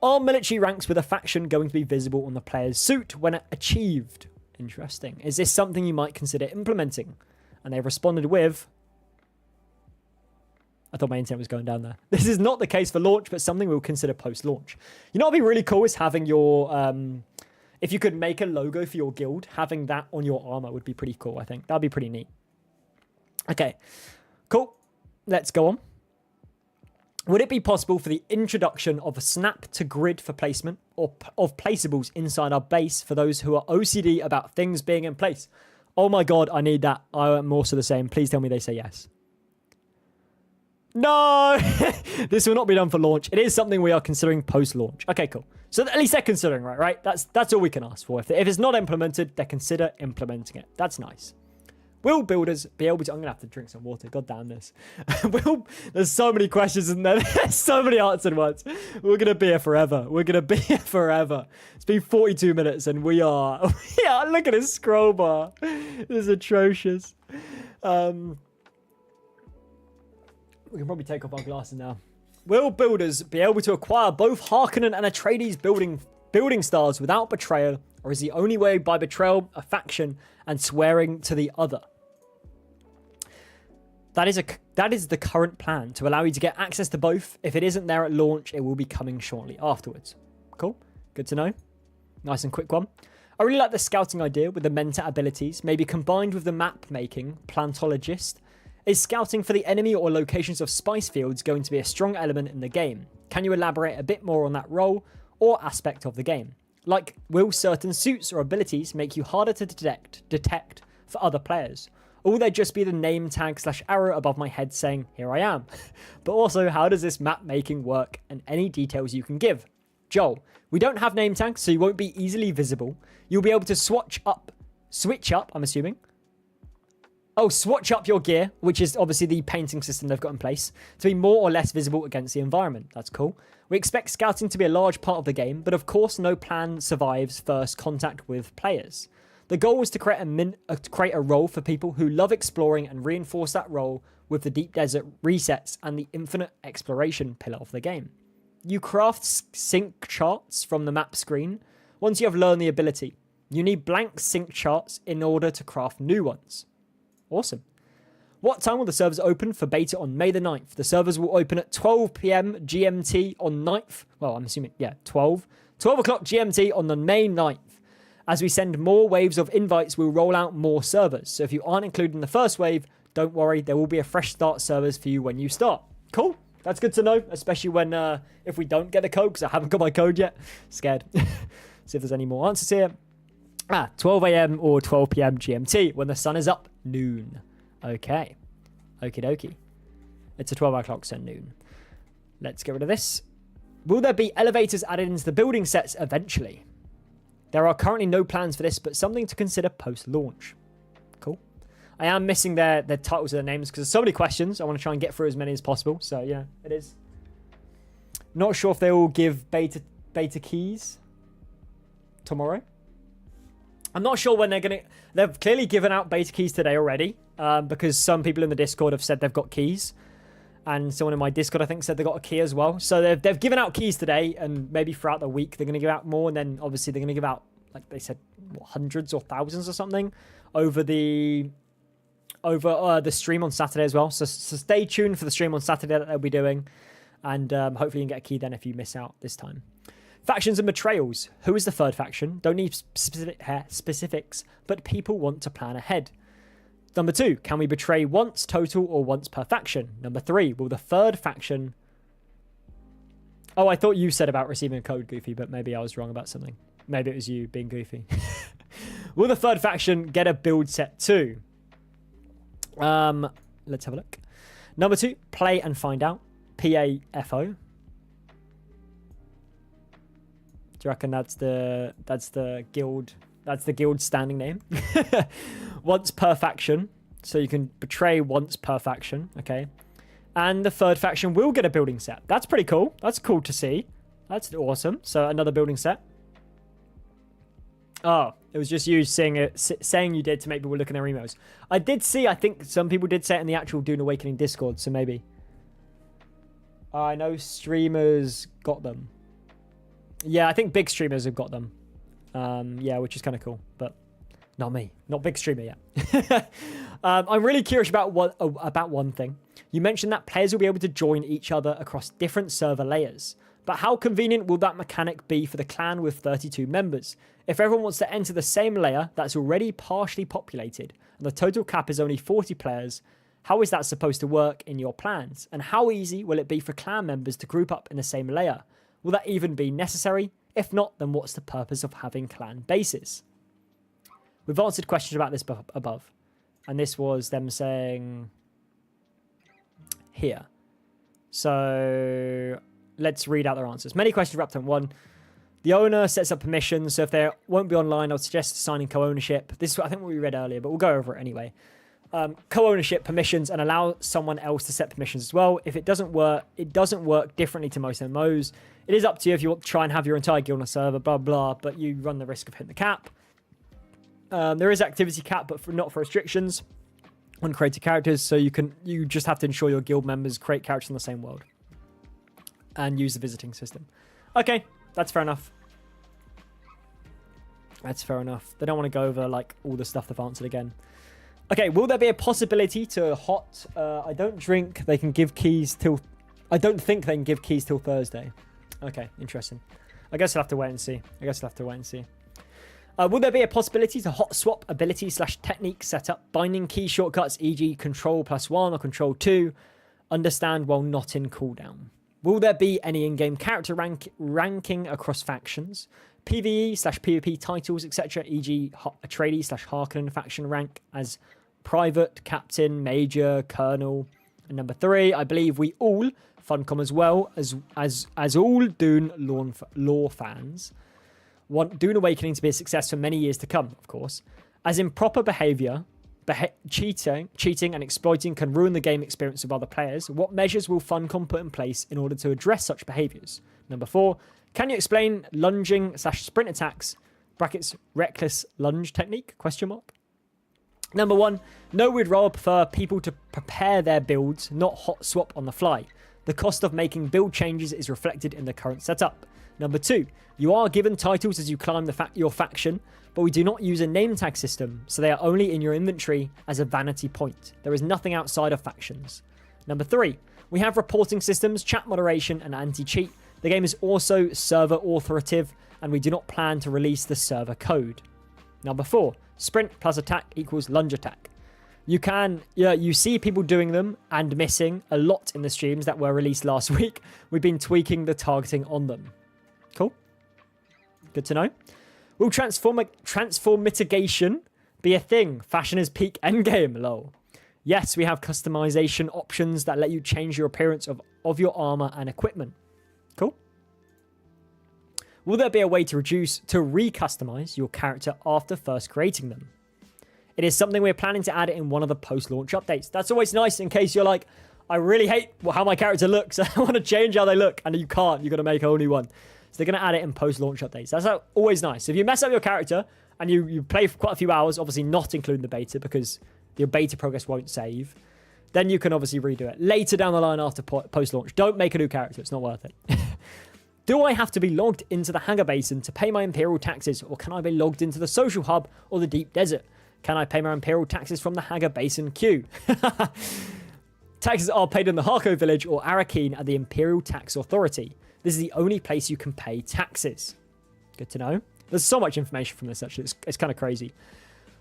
Are military ranks with a faction going to be visible on the player's suit when achieved? Interesting. Is this something you might consider implementing? And they've responded with... I thought my internet was going down there. This is not the case for launch, but something we'll consider post-launch. You know what would be really cool is having your... if you could make a logo for your guild, having that on your armor would be pretty cool, I think. That'd be pretty neat. Okay, cool. Let's go on. Would it be possible for the introduction of a snap to grid for placement or of placeables inside our base for those who are OCD about things being in place? Oh my God, I need that. I am also the same. Please tell me they say yes. No, this will not be done for launch. It is something we are considering post-launch. Okay, cool. So at least they're considering, right? That's all we can ask for. If it's not implemented, they consider implementing it. That's nice. Will builders be able to... I'm going to have to drink some water. God damn this. There's so many questions in there. There's so many answered ones. We're going to be here forever. It's been 42 minutes and we are... Yeah, look at this scroll bar. This is atrocious. We can probably take off our glasses now. Will builders be able to acquire both Harkonnen and Atreides building styles without betrayal, or is the only way by betrayal a faction and swearing to the other? That is the current plan, to allow you to get access to both. If it isn't there at launch, it will be coming shortly afterwards. Cool. Good to know. Nice and quick one. I really like the scouting idea with the Menta abilities, maybe combined with the map making, plantologist. Is scouting for the enemy or locations of spice fields going to be a strong element in the game? Can you elaborate a bit more on that role or aspect of the game? Like, will certain suits or abilities make you harder to detect for other players? Or will there just be the name tag / arrow above my head saying, here I am? But also, how does this map making work and any details you can give? Joel, we don't have name tags, so you won't be easily visible. You'll be able to switch up, I'm assuming. Oh, swatch up your gear, which is obviously the painting system they've got in place, to be more or less visible against the environment. That's cool. We expect scouting to be a large part of the game, but of course no plan survives first contact with players. The goal was to create a role for people who love exploring and reinforce that role with the deep desert resets and the infinite exploration pillar of the game. You craft sync charts from the map screen once you have learned the ability. You need blank sync charts in order to craft new ones. Awesome. What time will the servers open for beta on May the 9th? The servers will open at 12 p.m. GMT on 9th. Well, I'm assuming, 12 o'clock GMT on the May 9th. As we send more waves of invites, we'll roll out more servers. So if you aren't included in the first wave, don't worry, there will be a fresh start servers for you when you start. Cool. That's good to know, especially when if we don't get a code, because I haven't got my code yet. Scared. See if there's any more answers here. 12 a.m. or 12 p.m. GMT, when the sun is up, noon. Okay. Okie dokie. It's a 12 o'clock, so noon. Let's get rid of this. Will there be elevators added into the building sets eventually? There are currently no plans for this, but something to consider post-launch. Cool. I am missing their titles of their names because there's so many questions. I want to try and get through as many as possible. So, yeah, it is. Not sure if they will give beta keys tomorrow. I'm not sure when they're going to... They've clearly given out beta keys today already because some people in the Discord have said they've got keys. And someone in my Discord, I think, said they got a key as well. So they've given out keys today, and maybe throughout the week they're going to give out more. And then obviously they're going to give out, like they said, hundreds or thousands or something over the stream on Saturday as well. So stay tuned for the stream on Saturday that they'll be doing, and hopefully you can get a key then if you miss out this time. Factions and betrayals. Who is the third faction? Don't need specifics, but people want to plan ahead. Number 2, can we betray once total or once per faction? Number 3, will the third faction... Oh, I thought you said about receiving a code, Goofy, but maybe I was wrong about something. Maybe it was you being Goofy. Will the third faction get a build set too? Let's have a look. Number 2, play and find out. PAFO. Do you reckon that's the guild? That's the guild standing name. Once per faction. So you can betray once per faction. Okay. And the third faction will get a building set. That's pretty cool. That's cool to see. That's awesome. So another building set. Oh, it was just you saying you did to make people look in their emails. I did see, I think some people did say it in the actual Dune Awakening Discord. So maybe. I know streamers got them. Yeah, I think big streamers have got them. Yeah, which is kind of cool, but not me, not big streamer yet. I'm really curious about one thing. You mentioned that players will be able to join each other across different server layers, but how convenient will that mechanic be for the clan with 32 members? If everyone wants to enter the same layer that's already partially populated and the total cap is only 40 players, how is that supposed to work in your plans? And how easy will it be for clan members to group up in the same layer? Will that even be necessary? If not, then what's the purpose of having clan bases? We've answered questions about this above. And this was them saying here. So let's read out their answers. Many questions wrapped in one. The owner sets up permissions. So if they won't be online, I would suggest assigning co-ownership. This is, I think, what we read earlier, but we'll go over it anyway. Co-ownership permissions and allow someone else to set permissions as well. If it doesn't work differently to most MMOs. It is up to you if you want to try and have your entire guild on a server, blah, blah, but you run the risk of hitting the cap. There is activity cap, but not for restrictions on created characters. So you just have to ensure your guild members create characters in the same world and use the visiting system. Okay, that's fair enough. That's fair enough. They don't want to go over like all the stuff they've answered again. Okay, will there be a possibility to hot... I don't think they can give keys till Thursday. Okay, interesting. I guess I'll have to wait and see. Will there be a possibility to hot swap ability / technique setup, binding key shortcuts, e.g. Control +1 or Control 2, understand while not in cooldown? Will there be any in-game character ranking across factions, PvE / PvP titles, etc., e.g. Atreides / Harkonnen faction rank as private, captain, major, colonel? And number 3, I believe we all, Funcom as well as all Dune lore fans, want Dune Awakening to be a success for many years to come, of course. As improper behavior, cheating and exploiting can ruin the game experience of other players. What measures will Funcom put in place in order to address such behaviors? Number 4, can you explain lunging / sprint attacks, brackets, reckless lunge technique, question mark? Number 1, no, we'd rather prefer people to prepare their builds, not hot swap on the fly. The cost of making build changes is reflected in the current setup. Number 2, you are given titles as you climb your faction, but we do not use a name tag system, so they are only in your inventory as a vanity point. There is nothing outside of factions. Number 3, we have reporting systems, chat moderation, and anti-cheat. The game is also server authoritative, and we do not plan to release the server code. Number 4, sprint plus attack equals lunge attack. You see people doing them and missing a lot in the streams that were released last week. We've been tweaking the targeting on them. Cool. Good to know. Will transform mitigation be a thing? Fashion is peak endgame, lol. Yes, we have customization options that let you change your appearance of your armor and equipment. Cool. Will there be a way to recustomize your character after first creating them? It is something we're planning to add in one of the post-launch updates. That's always nice in case you're like, I really hate how my character looks. I want to change how they look. And you can't. You've got to make a new one. So they're going to add it in post-launch updates. That's always nice. If you mess up your character and you play for quite a few hours, obviously not including the beta because your beta progress won't save, then you can obviously redo it later down the line after post-launch. Don't make a new character. It's not worth it. Do I have to be logged into the Hangar Basin to pay my Imperial taxes, or can I be logged into the Social Hub or the Deep Desert? Can I pay my Imperial taxes from the Hangar Basin queue? Taxes are paid in the Harko village or Arakeen at the Imperial Tax Authority. This is the only place you can pay taxes. Good to know. There's so much information from this, actually. It's kind of crazy.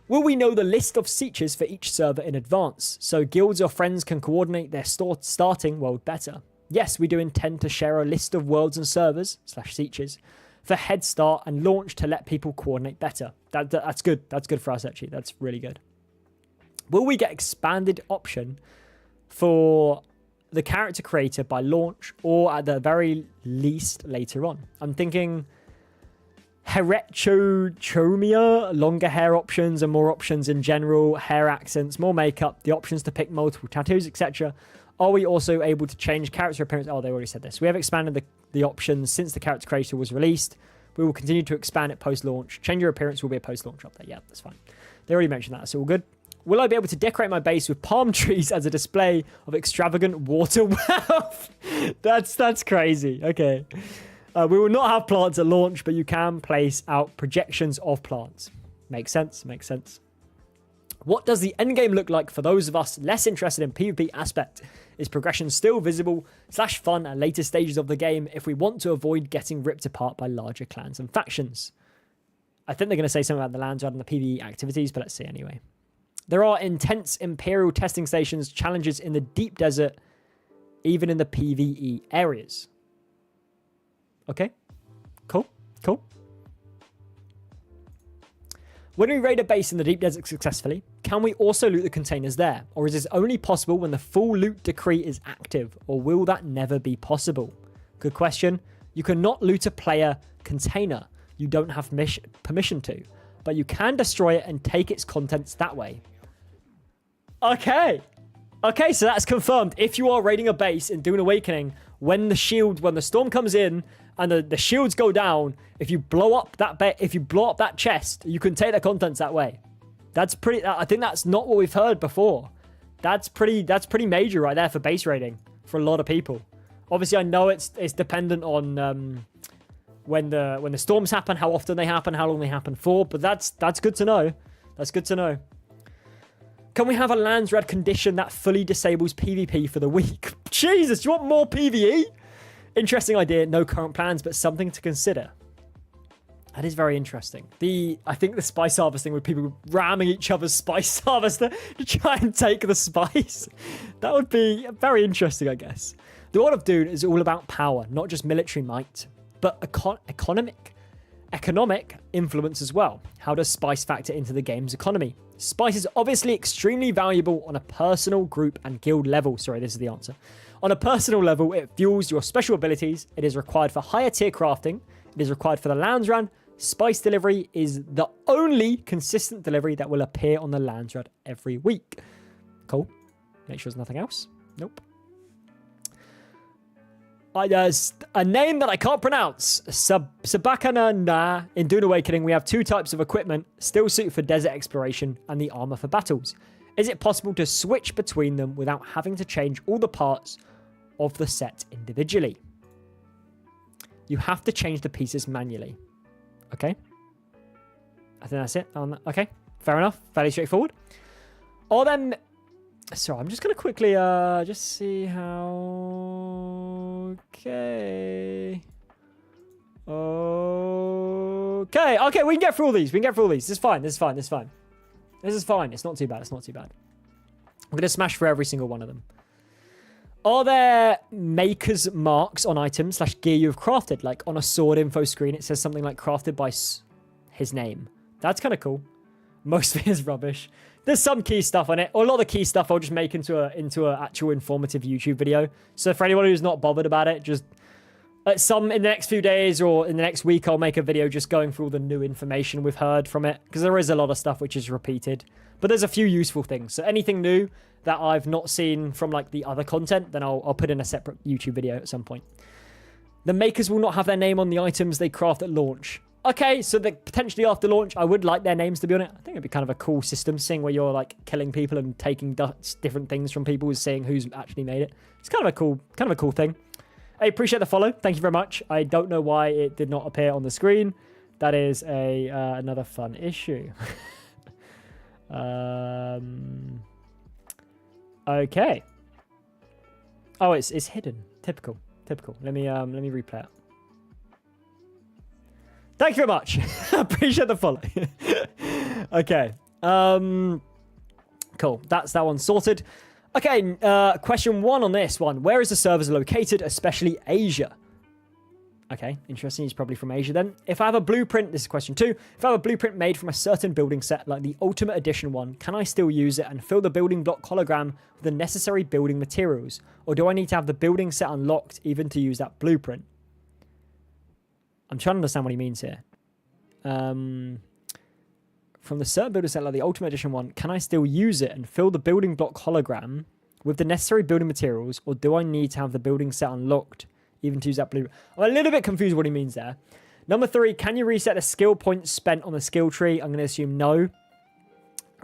Will we know the list of sietches for each server in advance, so guilds or friends can coordinate their starting world better? Yes, we do intend to share a list of worlds and servers, /sietches, for head start and launch to let people coordinate better. That's good. That's good for us, actually. That's really good. Will we get expanded option for the character creator by launch, or at the very least later on? I'm thinking heterochromia, longer hair options and more options in general, hair accents, more makeup, the options to pick multiple tattoos, etc. Are we also able to change character appearance? Oh, they already said this. We have expanded the options since the character creator was released. We will continue to expand it post-launch. Change your appearance will be a post-launch update. Yeah, that's fine. They already mentioned that. That's all good. Will I be able to decorate my base with palm trees as a display of extravagant water wealth? That's crazy. Okay. We will not have plants at launch, but you can place out projections of plants. Makes sense. Makes sense. What does the endgame look like for those of us less interested in PvP aspect? Is progression still visible / fun at later stages of the game if we want to avoid getting ripped apart by larger clans and factions? I think they're going to say something about the lands rather than the PvE activities, but let's see anyway. There are intense Imperial testing stations, challenges in the deep desert, even in the PvE areas. Okay, cool. When we raid a base in the deep desert successfully, can we also loot the containers there? Or is this only possible when the full loot decree is active? Or will that never be possible? Good question. You cannot loot a player container you don't have permission to, but you can destroy it and take its contents that way. Okay, so that's confirmed. If you are raiding a base in Dune Awakening, when the storm comes in and the shields go down, if you blow up that chest, you can take the contents that way. That's pretty. I think that's not what we've heard before. That's pretty major right there for base raiding for a lot of people. Obviously, I know it's dependent on when the storms happen, how often they happen, how long they happen for. But that's good to know. That's good to know. Can we have a lands red condition that fully disables PvP for the week? Jesus, do you want more PvE? Interesting idea. No current plans, but something to consider. That is very interesting. I think the spice harvesting with people ramming each other's spice harvester to try and take the spice. That would be very interesting, I guess. The World of Dune is all about power, not just military might, but economic influence as well. How does spice factor into the game's economy? Spice is obviously extremely valuable on a personal, group, and guild level. Sorry, this is the answer. On a personal level, it fuels your special abilities. It is required for higher tier crafting. It is required for the lands run. Spice delivery is the only consistent delivery that will appear on the lands run every week. Cool. Make sure there's nothing else. Nope. There's a name that I can't pronounce. Sabakana Na. In Dune Awakening, we have 2 types of equipment, still suited for desert exploration and the armor for battles. Is it possible to switch between them without having to change all the parts of the set individually? You have to change the pieces manually. Okay. I think that's it. Okay. Fair enough. Fairly straightforward. Or then... So I'm just going to quickly just see how... Okay. Okay, we can get through all these. This is fine. This is fine. It's not too bad. I'm going to smash through every single one of them. Are there maker's marks on items / gear you've crafted? Like on a sword info screen, it says something like crafted by his name. That's kind of cool. Most of it is rubbish. There's some key stuff on it. Or a lot of the key stuff I'll just make into a actual informative YouTube video. So for anyone who's not bothered about it, just in the next few days or in the next week, I'll make a video just going through all the new information we've heard from it. Because there is a lot of stuff which is repeated. But there's a few useful things. So anything new that I've not seen from like the other content, then I'll put in a separate YouTube video at some point. The makers will not have their name on the items they craft at launch. Okay, so potentially after launch, I would like their names to be on it. I think it'd be kind of a cool system, seeing where you're like killing people and taking different things from people, seeing who's actually made it. It's kind of a cool thing. I appreciate the follow. Thank you very much. I don't know why it did not appear on the screen. That is another fun issue. Okay. Oh, it's hidden. Typical. Let me replay it. Thank you very much. Appreciate the follow. Okay. Cool. That's that one sorted. Okay. Question 1 on this one. Where is the servers located, especially Asia? Okay. Interesting. He's probably from Asia then. If I have a blueprint, this is question 2. If I have a blueprint made from a certain building set, like the Ultimate Edition one, can I still use it and fill the building block hologram with the necessary building materials? Or do I need to have the building set unlocked even to use that blueprint? I'm trying to understand what he means here. From the certain builder set, like the Ultimate Edition one, can I still use it and fill the building block hologram with the necessary building materials, or do I need to have the building set unlocked even to use that blueprint? I'm a little bit confused what he means there. Number 3, can you reset the skill points spent on the skill tree? I'm going to assume no.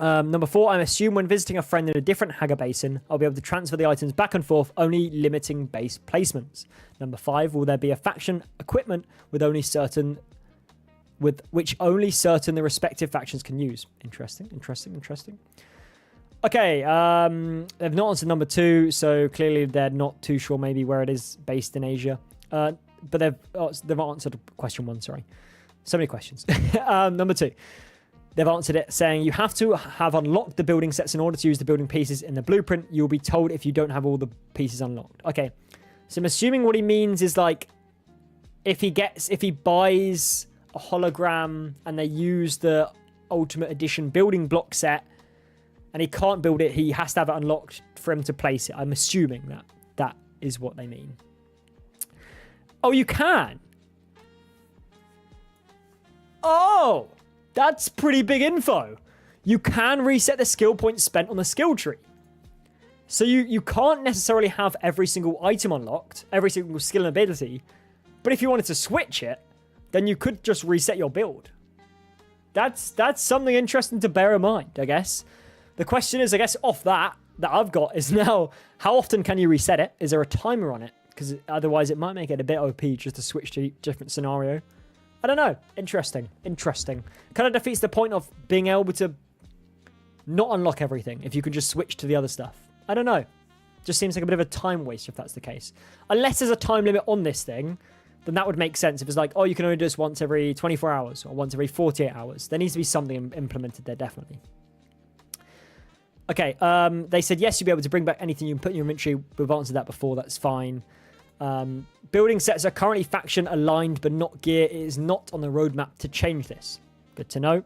Number 4, I assume when visiting a friend in a different Haga basin, I'll be able to transfer the items back and forth, only limiting base placements. Number 5, will there be a faction equipment with which only certain the respective factions can use? Interesting. Okay, they've not answered number 2, so clearly they're not too sure maybe where it is based in Asia. But they've answered question 1, sorry. So many questions. Number 2. They've answered it saying you have to have unlocked the building sets in order to use the building pieces in the blueprint. You'll be told if you don't have all the pieces unlocked. Okay. So I'm assuming what he means is like if he buys a hologram and they use the Ultimate Edition building block set and he can't build it, he has to have it unlocked for him to place it. I'm assuming that is what they mean. Oh, you can? Oh! That's pretty big info. You can reset the skill points spent on the skill tree. So you can't necessarily have every single item unlocked, every single skill and ability. But if you wanted to switch it, then you could just reset your build. That's something interesting to bear in mind, I guess. The question is, I guess, off that I've got is now, how often can you reset it? Is there a timer on it? Because otherwise it might make it a bit OP just to switch to a different scenario. I don't know. Interesting. Kind of defeats the point of being able to not unlock everything if you can just switch to the other stuff. I don't know. Just seems like a bit of a time waste if that's the case. Unless there's a time limit on this thing, then that would make sense. If it's like, oh, you can only do this once every 24 hours or once every 48 hours. There needs to be something implemented there, definitely. Okay, they said, yes, you'll be able to bring back anything you can put in your inventory. We've answered that before. That's fine. Building sets are currently faction aligned, but not gear. It is not on the roadmap to change this. Good to know.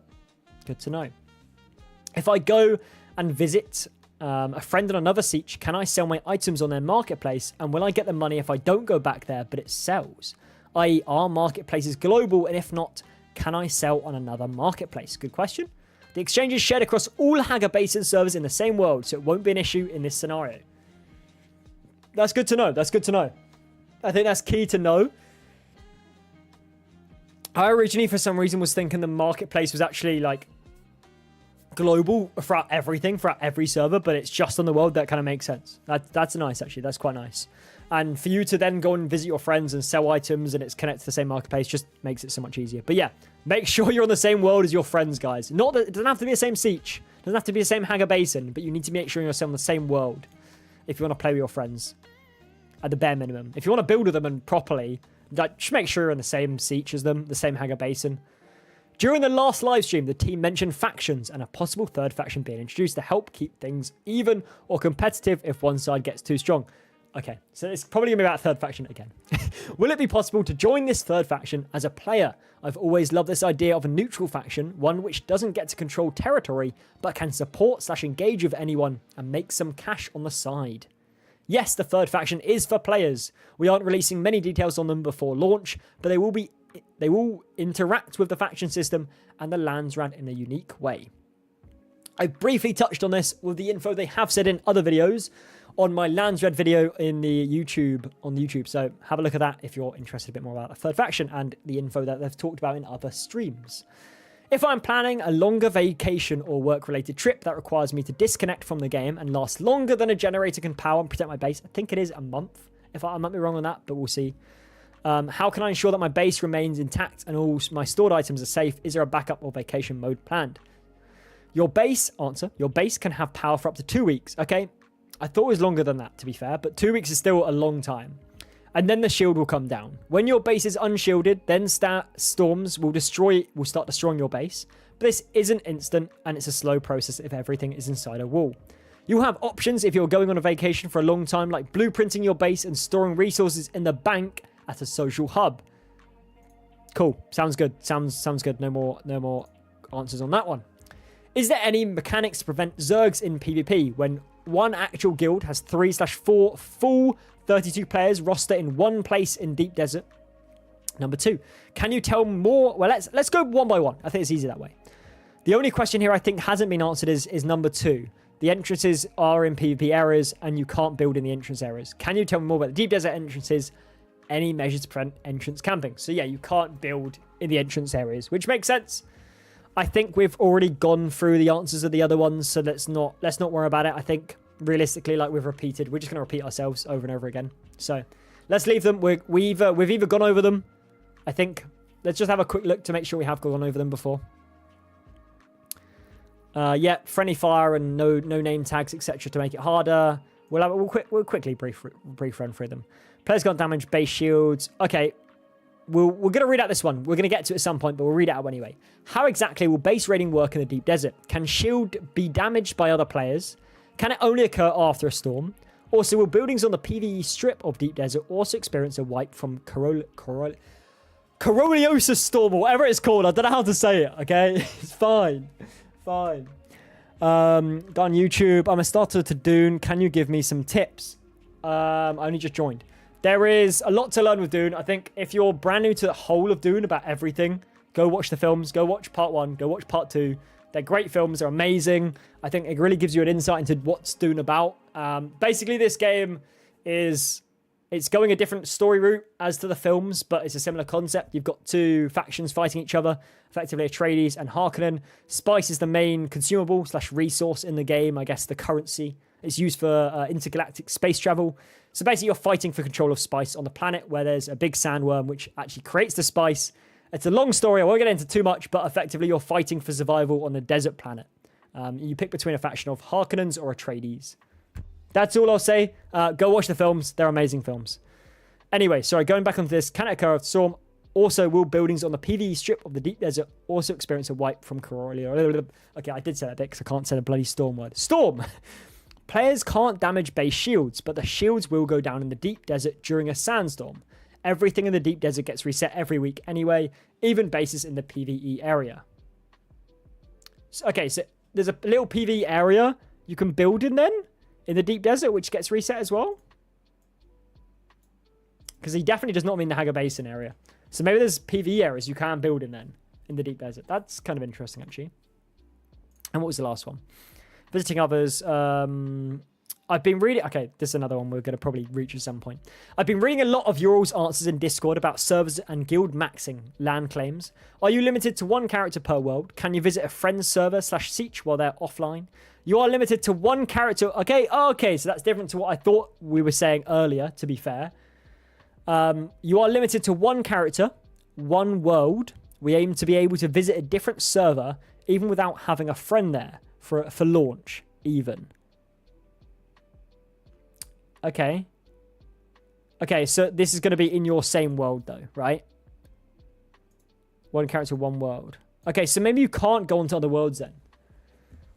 If I go and visit a friend on another siege, can I sell my items on their marketplace? And will I get the money if I don't go back there, but it sells? I.e., our marketplace is global, and if not, can I sell on another marketplace? Good question. The exchange is shared across all Haga Basin servers in the same world, so it won't be an issue in this scenario. That's good to know. I think that's key to know. I originally, for some reason, was thinking the marketplace was actually like global throughout everything, throughout every server, but it's just on the world. That kind of makes sense. That's nice, actually. That's quite nice. And for you to then go and visit your friends and sell items and it's connected to the same marketplace just makes it so much easier. But yeah, make sure you're on the same world as your friends, guys. Not that it doesn't have to be the same siege. It doesn't have to be the same Haga Basin, but you need to make sure you're on the same world if you want to play with your friends at the bare minimum. If you want to build with them and properly, just make sure you're in the same siege as them, the same Haga Basin. During the last live stream, the team mentioned factions and a possible third faction being introduced to help keep things even or competitive if one side gets too strong. Okay, so it's probably going to be about third faction again. Will it be possible to join this third faction as a player? I've always loved this idea of a neutral faction, one which doesn't get to control territory, but can support/engage with anyone and make some cash on the side. Yes, the third faction is for players. We aren't releasing many details on them before launch, but they will interact with the faction system and the lands ran in a unique way. I briefly touched on this with the info they have said in other videos on my Landsred video on YouTube. So have a look at that if you're interested a bit more about the third faction and the info that they've talked about in other streams. If I'm planning a longer vacation or work-related trip that requires me to disconnect from the game and last longer than a generator can power and protect my base, I think it is a month. I might be wrong on that, but we'll see. How can I ensure that my base remains intact and all my stored items are safe? Is there a backup or vacation mode planned? Your base can have power for up to 2 weeks. Okay, I thought it was longer than that, to be fair, but 2 weeks is still a long time. And then the shield will come down. When your base is unshielded, then storms will start destroying your base. But this isn't instant, and it's a slow process if everything is inside a wall. You'll have options if you're going on a vacation for a long time, like blueprinting your base and storing resources in the bank at a social hub. Cool. Sounds good. Sounds good. No more answers on that one. Is there any mechanics to prevent Zergs in PvP when one actual guild has 3/4 full 32 players roster in one place in Deep Desert? Number 2, can you tell more? Well, let's go one by one. I think it's easier that way. The only question here I think hasn't been answered is number 2. The entrances are in PvP areas and you can't build in the entrance areas. Can you tell me more about the Deep Desert entrances? Any measures to prevent entrance camping? So yeah, you can't build in the entrance areas, which makes sense. I think we've already gone through the answers of the other ones, so let's not worry about it. I think realistically, like we're just going to repeat ourselves over and over again. So let's leave them. We've either gone over them. I think let's just have a quick look to make sure we have gone over them before. Yeah, friendly fire and no name tags, etc. to make it harder. We'll quickly brief run through them. Players can't damage base shields. Okay, we're going to read out this one. We're going to get to it at some point, but we'll read it out anyway. How exactly will base raiding work in the Deep Desert? Can shield be damaged by other players? Can it only occur after a storm? Also, will buildings on the PvE strip of Deep Desert also experience a wipe from Coroliosis storm or whatever it's called? I don't know how to say it, okay? It's fine. Fine. On YouTube, I'm a starter to Dune. Can you give me some tips? I only just joined. There is a lot to learn with Dune. I think if you're brand new to the whole of Dune about everything, go watch the films. Go watch part 1. Go watch part 2. They're great films. They're amazing. I think it really gives you an insight into what's Dune about. Basically, this game it's going a different story route as to the films, but it's a similar concept. You've got 2 factions fighting each other, effectively Atreides and Harkonnen. Spice is the main consumable/resource in the game. I guess the currency. It's used for intergalactic space travel. So basically, you're fighting for control of spice on the planet where there's a big sandworm which actually creates the spice. It's a long story. I won't get into too much, but effectively, you're fighting for survival on a desert planet. You pick between a faction of Harkonnens or Atreides. That's all I'll say. Go watch the films. They're amazing films. Anyway, sorry, going back onto this. Can it occur after storm? Also, will buildings on the PvE strip of the Deep Desert also experience a wipe from Corolio? Okay, I did say that bit because I can't say the bloody storm word. Storm! Players can't damage base shields, but the shields will go down in the Deep Desert during a sandstorm. Everything in the Deep Desert gets reset every week anyway, even bases in the PvE area. Okay, so there's a little PvE area you can build in then, in the Deep Desert, which gets reset as well. Because he definitely does not mean the Haga Basin area. So maybe there's PvE areas you can build in then, in the Deep Desert. That's kind of interesting, actually. And what was the last one? Visiting others. I've been reading... Okay, this is another one we're going to probably reach at some point. I've been reading a lot of your all's answers in Discord about servers and guild maxing land claims. Are you limited to one character per world? Can you visit a friend's server /Seach while they're offline? You are limited to one character. Okay, okay, so that's different to what I thought we were saying earlier, to be fair. You are limited to one character, one world. We aim to be able to visit a different server, even without having a friend there for launch, even. Okay. Okay, so this is going to be in your same world, though, right? One character, one world. Okay, so maybe you can't go onto other worlds then.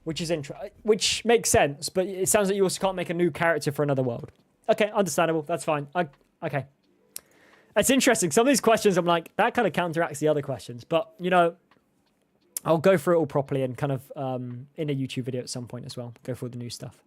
Which makes sense, but it sounds like you also can't make a new character for another world. Okay, understandable. That's fine. Okay. It's interesting. Some of these questions, I'm like, that kind of counteracts the other questions. But, you know, I'll go through it all properly and kind of in a YouTube video at some point as well. Go through the new stuff.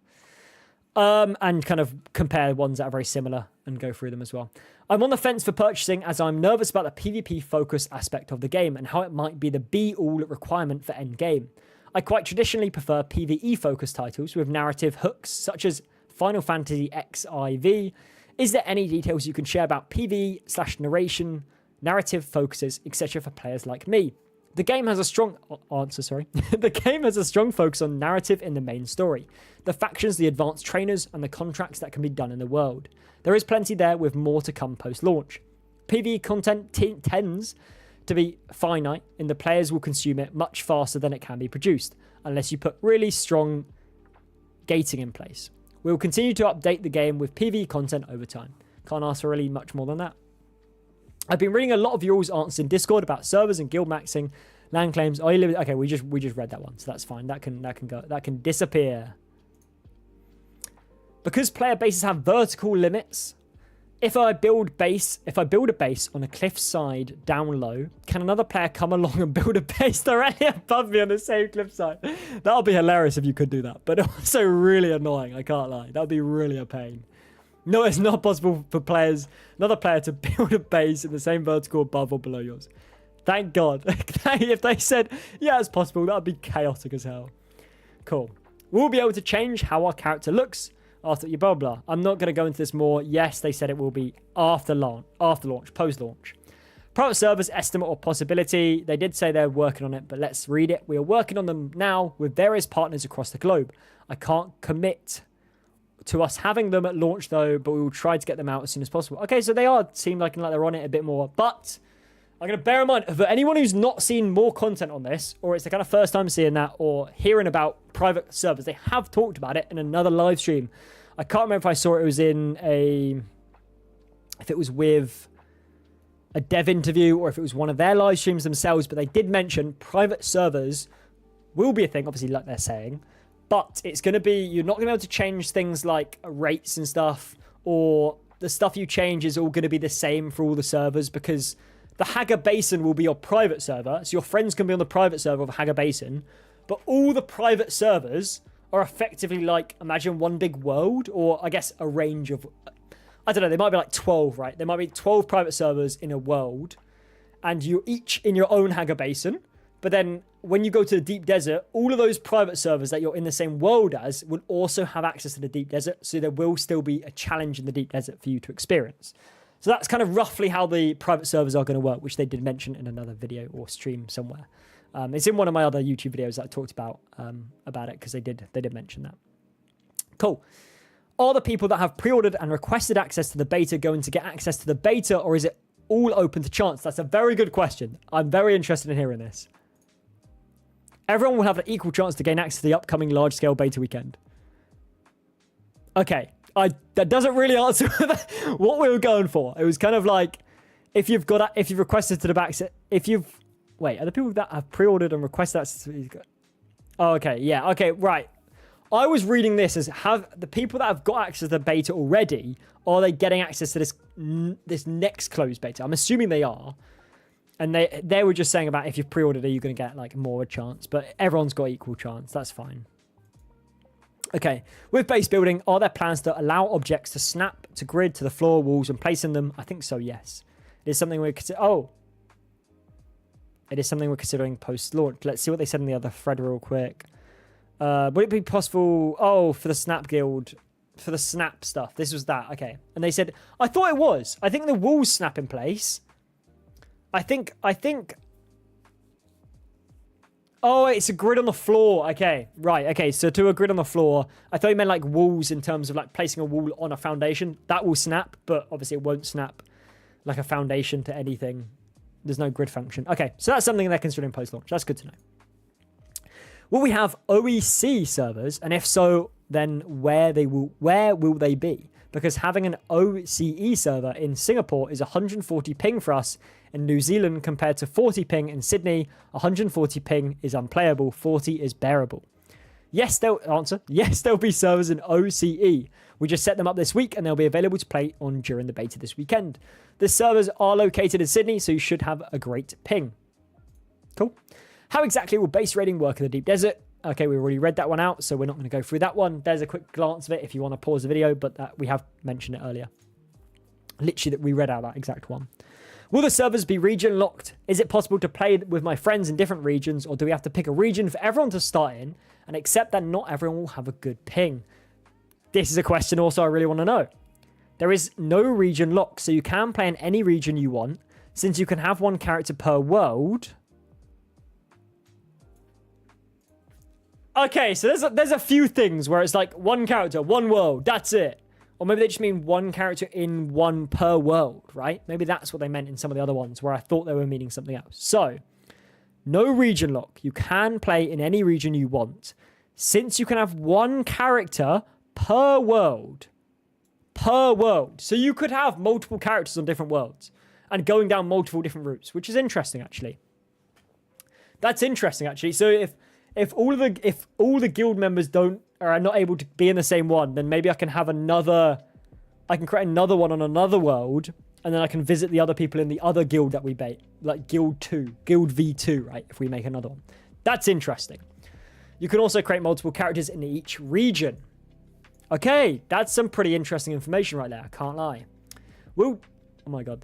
And kind of compare ones that are very similar and go through them as well. I'm on the fence for purchasing as I'm nervous about the PvP focus aspect of the game and how it might be the be-all requirement for endgame. I quite traditionally prefer PvE focused titles with narrative hooks such as Final Fantasy XIV. Is there any details you can share about PvE/narration, narrative focuses, etc. for players like me? The game has a strong The game has a strong focus on narrative in the main story, the factions, the advanced trainers, and the contracts that can be done in the world. There is plenty there with more to come post-launch. PvE content tends to be finite, and the players will consume it much faster than it can be produced, unless you put really strong gating in place. We will continue to update the game with PvE content over time. Can't ask for really much more than that. I've been reading a lot of your all's answers in Discord about servers and guild maxing, land claims. Are you living? Okay, we just read that one, so that's fine. That can go. That can disappear. Because player bases have vertical limits. If I build a base on a cliffside down low, can another player come along and build a base directly above me on the same cliffside? That would be hilarious if you could do that, but also really annoying. I can't lie. That would be really a pain. No, it's not possible for another player to build a base in the same vertical above or below yours. Thank God. If they said, yeah, it's possible, that would be chaotic as hell. Cool. We'll be able to change how our character looks after you blah, blah. I'm not going to go into this more. Yes, they said it will be after launch, post-launch. Private servers, estimate or possibility. They did say they're working on it, but let's read it. We are working on them now with various partners across the globe. I can't commit to us having them at launch, though, but we will try to get them out as soon as possible. Okay, so they seem like they're on it a bit more, but I'm going to bear in mind, for anyone who's not seen more content on this, or it's the kind of first time seeing that, or hearing about private servers, they have talked about it in another live stream. I can't remember if I saw it was if it was with a dev interview, or if it was one of their live streams themselves, but they did mention private servers will be a thing, obviously, like they're saying. But it's going to be, you're not going to be able to change things like rates and stuff, or the stuff you change is all going to be the same for all the servers, because the Haga Basin will be your private server. So your friends can be on the private server of Haga Basin, but all the private servers are effectively like, imagine one big world, or I guess a range of, I don't know, they might be like 12, right? There might be 12 private servers in a world, and you're each in your own Haga Basin. But then when you go to the deep desert, all of those private servers that you're in the same world as will also have access to the deep desert. So there will still be a challenge in the deep desert for you to experience. So that's kind of roughly how the private servers are going to work, which they did mention in another video or stream somewhere. It's in one of my other YouTube videos that I talked about it, because they did mention that. Cool. Are the people that have pre-ordered and requested access to the beta going to get access to the beta, or is it all open to chance? That's a very good question. I'm very interested in hearing this. Everyone will have an equal chance to gain access to the upcoming large-scale beta weekend. Okay, that doesn't really answer what we were going for. It was kind of like, if you've requested to the back, wait, are the people that have pre-ordered and requested access to? Oh, okay, yeah, okay, right. I was reading this as, have the people that have got access to the beta already, are they getting access to this next closed beta? I'm assuming they are. And they were just saying about, if you've pre-ordered, are you going to get like more of a chance? But everyone's got equal chance. That's fine. Okay. With base building, are there plans to allow objects to snap to grid to the floor, walls, and placing them? I think so, yes. It is something we're considering post-launch. Let's see what they said in the other thread real quick. Would it be possible... Oh, for the Snap Guild. for the snap stuff. This was that. Okay. And they said, I thought it was. I think the walls snap in place. I think. Oh, it's a grid on the floor. Okay. Right. Okay. So to a grid on the floor, I thought you meant like walls in terms of like placing a wall on a foundation. That will snap, but obviously it won't snap like a foundation to anything. There's no grid function. Okay. So that's something they're considering post-launch. That's good to know. Will we have OEC servers? And if so, then where will they be? Because having an OCE server in Singapore is 140 ping for us in New Zealand compared to 40 ping in Sydney. 140 ping is unplayable, 40 is bearable. Yes, there'll be servers in OCE. We just set them up this week and they'll be available to play on during the beta this weekend. The servers are located in Sydney, so you should have a great ping. Cool. How exactly will base raiding work in the deep desert? Okay, we already read that one out, so we're not going to go through that one. There's a quick glance of it if you want to pause the video, but we have mentioned it earlier. Literally, we read out that exact one. Will the servers be region locked? Is it possible to play with my friends in different regions, or do we have to pick a region for everyone to start in and accept that not everyone will have a good ping? This is a question also I really want to know. There is no region lock, so you can play in any region you want. Since you can have one character per world... Okay, so there's a few things where it's like one character, one world, that's it. Or maybe they just mean one character in one per world, right? Maybe that's what they meant in some of the other ones where I thought they were meaning something else. So, no region lock. You can play in any region you want. Since you can have one character per world. Per world. So you could have multiple characters on different worlds and going down multiple different routes, which is interesting, actually. That's interesting, actually. So if all the guild members are not able to be in the same one, then maybe I can have I can create another one on another world, and then I can visit the other people in the other guild that we bait, like Guild V2, right? If we make another one. That's interesting. You can also create multiple characters in each region. Okay, that's some pretty interesting information right there, I can't lie. Oh my god,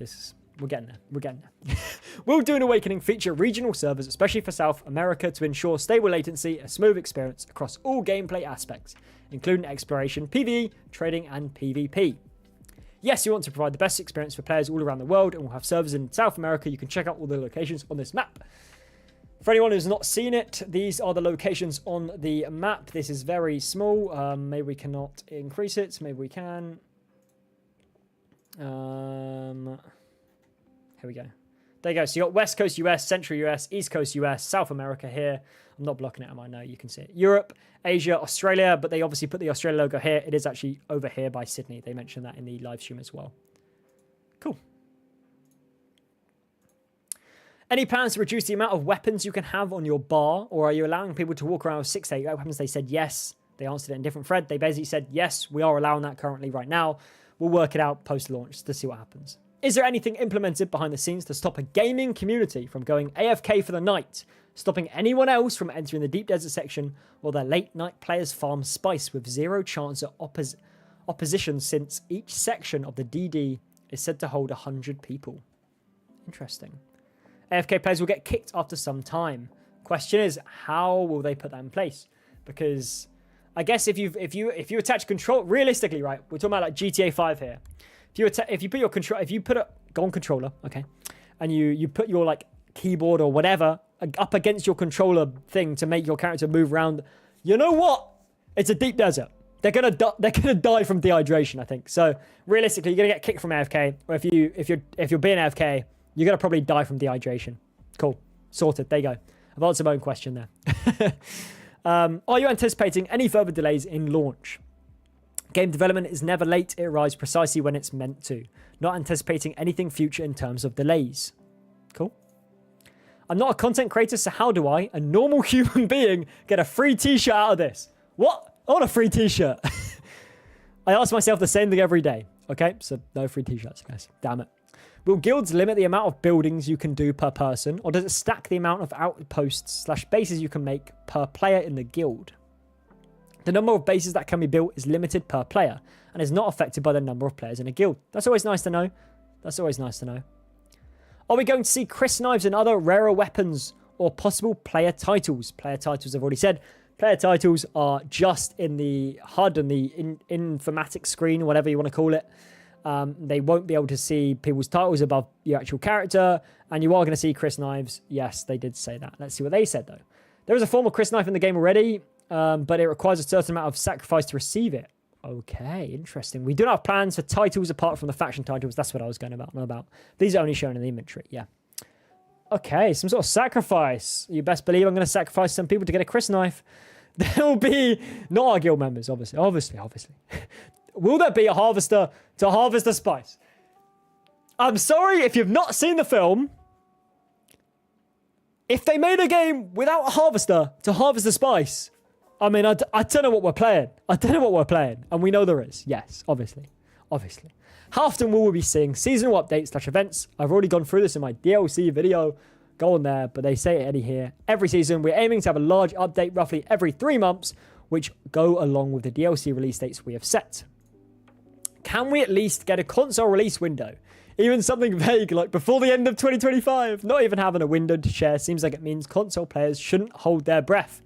we're getting there. Will Dune Awakening feature regional servers, especially for South America, to ensure stable latency, a smooth experience across all gameplay aspects, including exploration, PvE, trading, and PvP? Yes, you want to provide the best experience for players all around the world, and we'll have servers in South America. You can check out all the locations on this map. For anyone who's not seen it, these are the locations on the map. This is very small. Maybe we cannot increase it. Maybe we can. Here we go. There you go. So you got West Coast US, Central US, East Coast US, South America here. I'm not blocking it, am I? No, you can see it. Europe, Asia, Australia, but they obviously put the Australia logo here. It is actually over here by Sydney. They mentioned that in the live stream as well. Cool. Any plans to reduce the amount of weapons you can have on your bar, or are you allowing people to walk around with 6 to 8 weapons? They said yes. They answered it in a different thread. They basically said yes, we are allowing that currently right now. We'll work it out post-launch to see what happens. Is there anything implemented behind the scenes to stop a gaming community from going AFK for the night, stopping anyone else from entering the Deep Desert section, while their late-night players farm spice with zero chance of opposition, since each section of the DD is said to hold 100 people? Interesting. AFK players will get kicked after some time. Question is, how will they put that in place? Because I guess if you attach control, realistically, right, we're talking about like GTA 5 here. If you put go on controller, okay, and you put your like keyboard or whatever up against your controller thing to make your character move around, you know what? It's a deep desert. They're gonna die from dehydration, I think. So realistically, you're gonna get kicked from AFK, or if you're being AFK, you're gonna probably die from dehydration. Cool, sorted. There you go. I've answered my own question there. Are you anticipating any further delays in launch? Game development is never late, it arrives precisely when it's meant to. Not anticipating anything future in terms of delays. Cool. I'm not a content creator, so how do I, a normal human being, get a free t-shirt out of this? What? I want a free t-shirt. I ask myself the same thing every day. Okay, so no free t-shirts, guys. Damn it. Will guilds limit the amount of buildings you can do per person, or does it stack the amount of outposts/bases you can make per player in the guild? The number of bases that can be built is limited per player and is not affected by the number of players in a guild. That's always nice to know. Are we going to see Chris knives and other rarer weapons or possible player titles? Player titles, I've already said. Player titles are just in the HUD and the informatics screen, whatever you want to call it. They won't be able to see people's titles above your actual character, and you are going to see Chris Knives. Yes, they did say that. Let's see what they said, though. There is a form of Chris Knife in the game already, but it requires a certain amount of sacrifice to receive it. Okay, interesting. We do not have plans for titles apart from the faction titles. That's what I was going about. These are only shown in the inventory, yeah. Okay, some sort of sacrifice. You best believe I'm going to sacrifice some people to get a Chris Knife. There will be, not our guild members, obviously. Will there be a harvester to harvest the spice? I'm sorry if you've not seen the film. If they made a game without a harvester to harvest the spice, I mean, I don't know what we're playing. And we know there is. Yes, obviously. How often will we be seeing seasonal updates/events? I've already gone through this in my DLC video. Go on there, but they say it here. Every season, we're aiming to have a large update roughly every 3 months, which go along with the DLC release dates we have set. Can we at least get a console release window? Even something vague like before the end of 2025. Not even having a window to share seems like it means console players shouldn't hold their breath.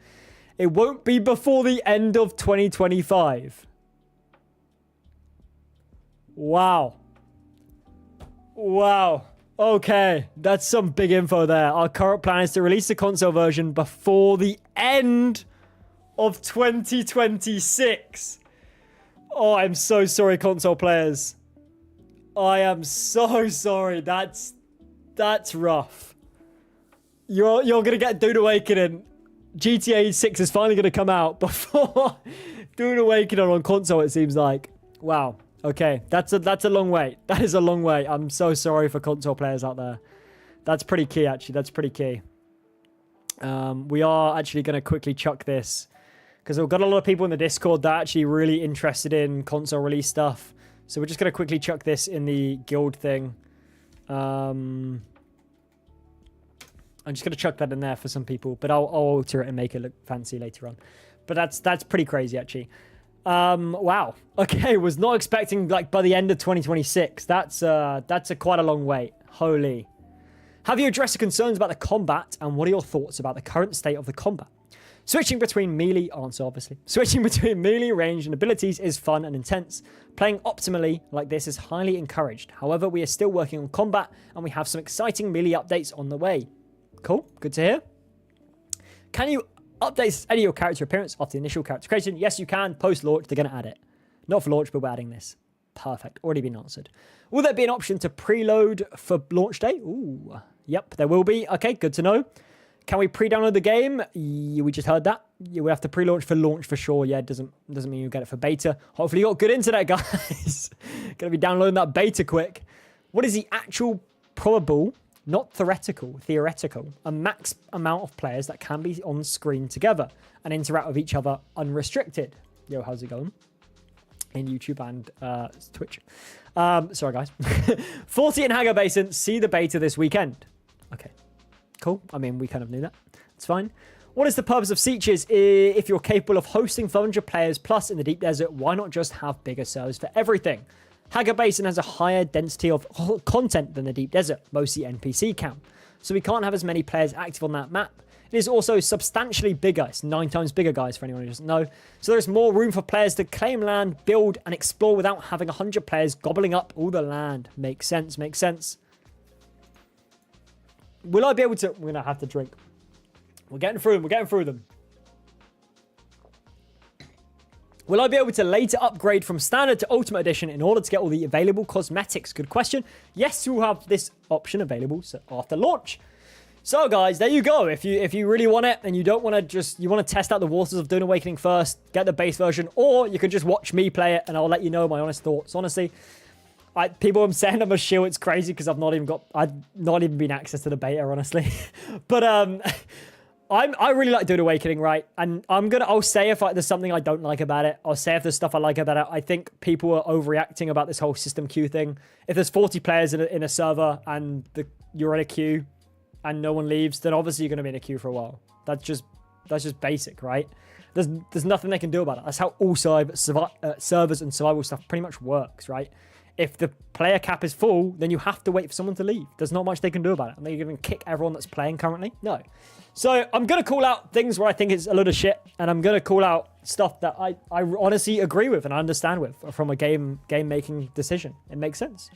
It won't be before the end of 2025. Wow. Okay, that's some big info there. Our current plan is to release the console version before the end of 2026. Oh, I'm so sorry, console players. I am so sorry. That's rough. You're gonna get Dune Awakening. GTA 6 is finally gonna come out before Dune Awakening on console, it seems like. Wow. Okay, that's a long wait. That is a long wait. I'm so sorry for console players out there. That's pretty key, actually. That's pretty key. We are actually going to quickly chuck this because we've got a lot of people in the Discord that are actually really interested in console release stuff. So we're just going to quickly chuck this in the guild thing. I'm just going to chuck that in there for some people, but I'll alter it and make it look fancy later on. But that's pretty crazy, actually. Wow. Okay, was not expecting like by the end of 2026. That's quite a long wait. Holy. Have you addressed the concerns about the combat, and what are your thoughts about the current state of the combat? Switching between melee, answer obviously. Switching between melee, range, and abilities is fun and intense. Playing optimally like this is highly encouraged. However, we are still working on combat, and we have some exciting melee updates on the way. Cool. Good to hear. Can you update any of your character appearance after the initial character creation? Yes, you can. Post-launch, they're going to add it. Not for launch, but we're adding this. Perfect. Already been answered. Will there be an option to preload for launch day? Ooh. Yep, there will be. Okay, good to know. Can we pre-download the game? We just heard that. We have to pre-launch for sure. Yeah, it doesn't mean you'll get it for beta. Hopefully you got good internet, guys. Going to be downloading that beta quick. What is the actual probable, not theoretical, a max amount of players that can be on screen together and interact with each other unrestricted? Yo, how's it going? In YouTube and Twitch. Sorry, guys. 40 in Hagar Basin. See the beta this weekend. Okay, cool. I mean, we kind of knew that. It's fine. What is the purpose of Sieges? If you're capable of hosting 500 players plus in the deep desert, why not just have bigger servers for everything? Hagar Basin has a higher density of content than the deep desert, mostly NPC count. So we can't have as many players active on that map. It is also substantially bigger. It's 9 times bigger, guys, for anyone who doesn't know. So there's more room for players to claim land, build, and explore without having 100 players gobbling up all the land. Makes sense, makes sense. Will I be able to... We're going to have to drink. We're getting through them. Will I be able to later upgrade from standard to ultimate edition in order to get all the available cosmetics? Good question. Yes, you'll have this option available after launch. So guys, there you go. If you really want it and you don't want to you want to test out the waters of Dune Awakening first, get the base version, or you can just watch me play it and I'll let you know my honest thoughts. Honestly, people are saying I'm a shill. It's crazy because I've not even been access to the beta, honestly. But I really like Dune Awakening, right? And I'll say if there's something I don't like about it. I'll say if there's stuff I like about it. I think people are overreacting about this whole system queue thing. If there's 40 players in a server and you're in a queue and no one leaves, then obviously you're going to be in a queue for a while. That's just basic, right? There's nothing they can do about it. That's how all servers and survival stuff pretty much works, right? If the player cap is full, then you have to wait for someone to leave. There's not much they can do about it. Are they going to kick everyone that's playing currently? No. So I'm going to call out things where I think it's a load of shit, and I'm going to call out stuff that I honestly agree with and I understand with from a game-making decision. It makes sense.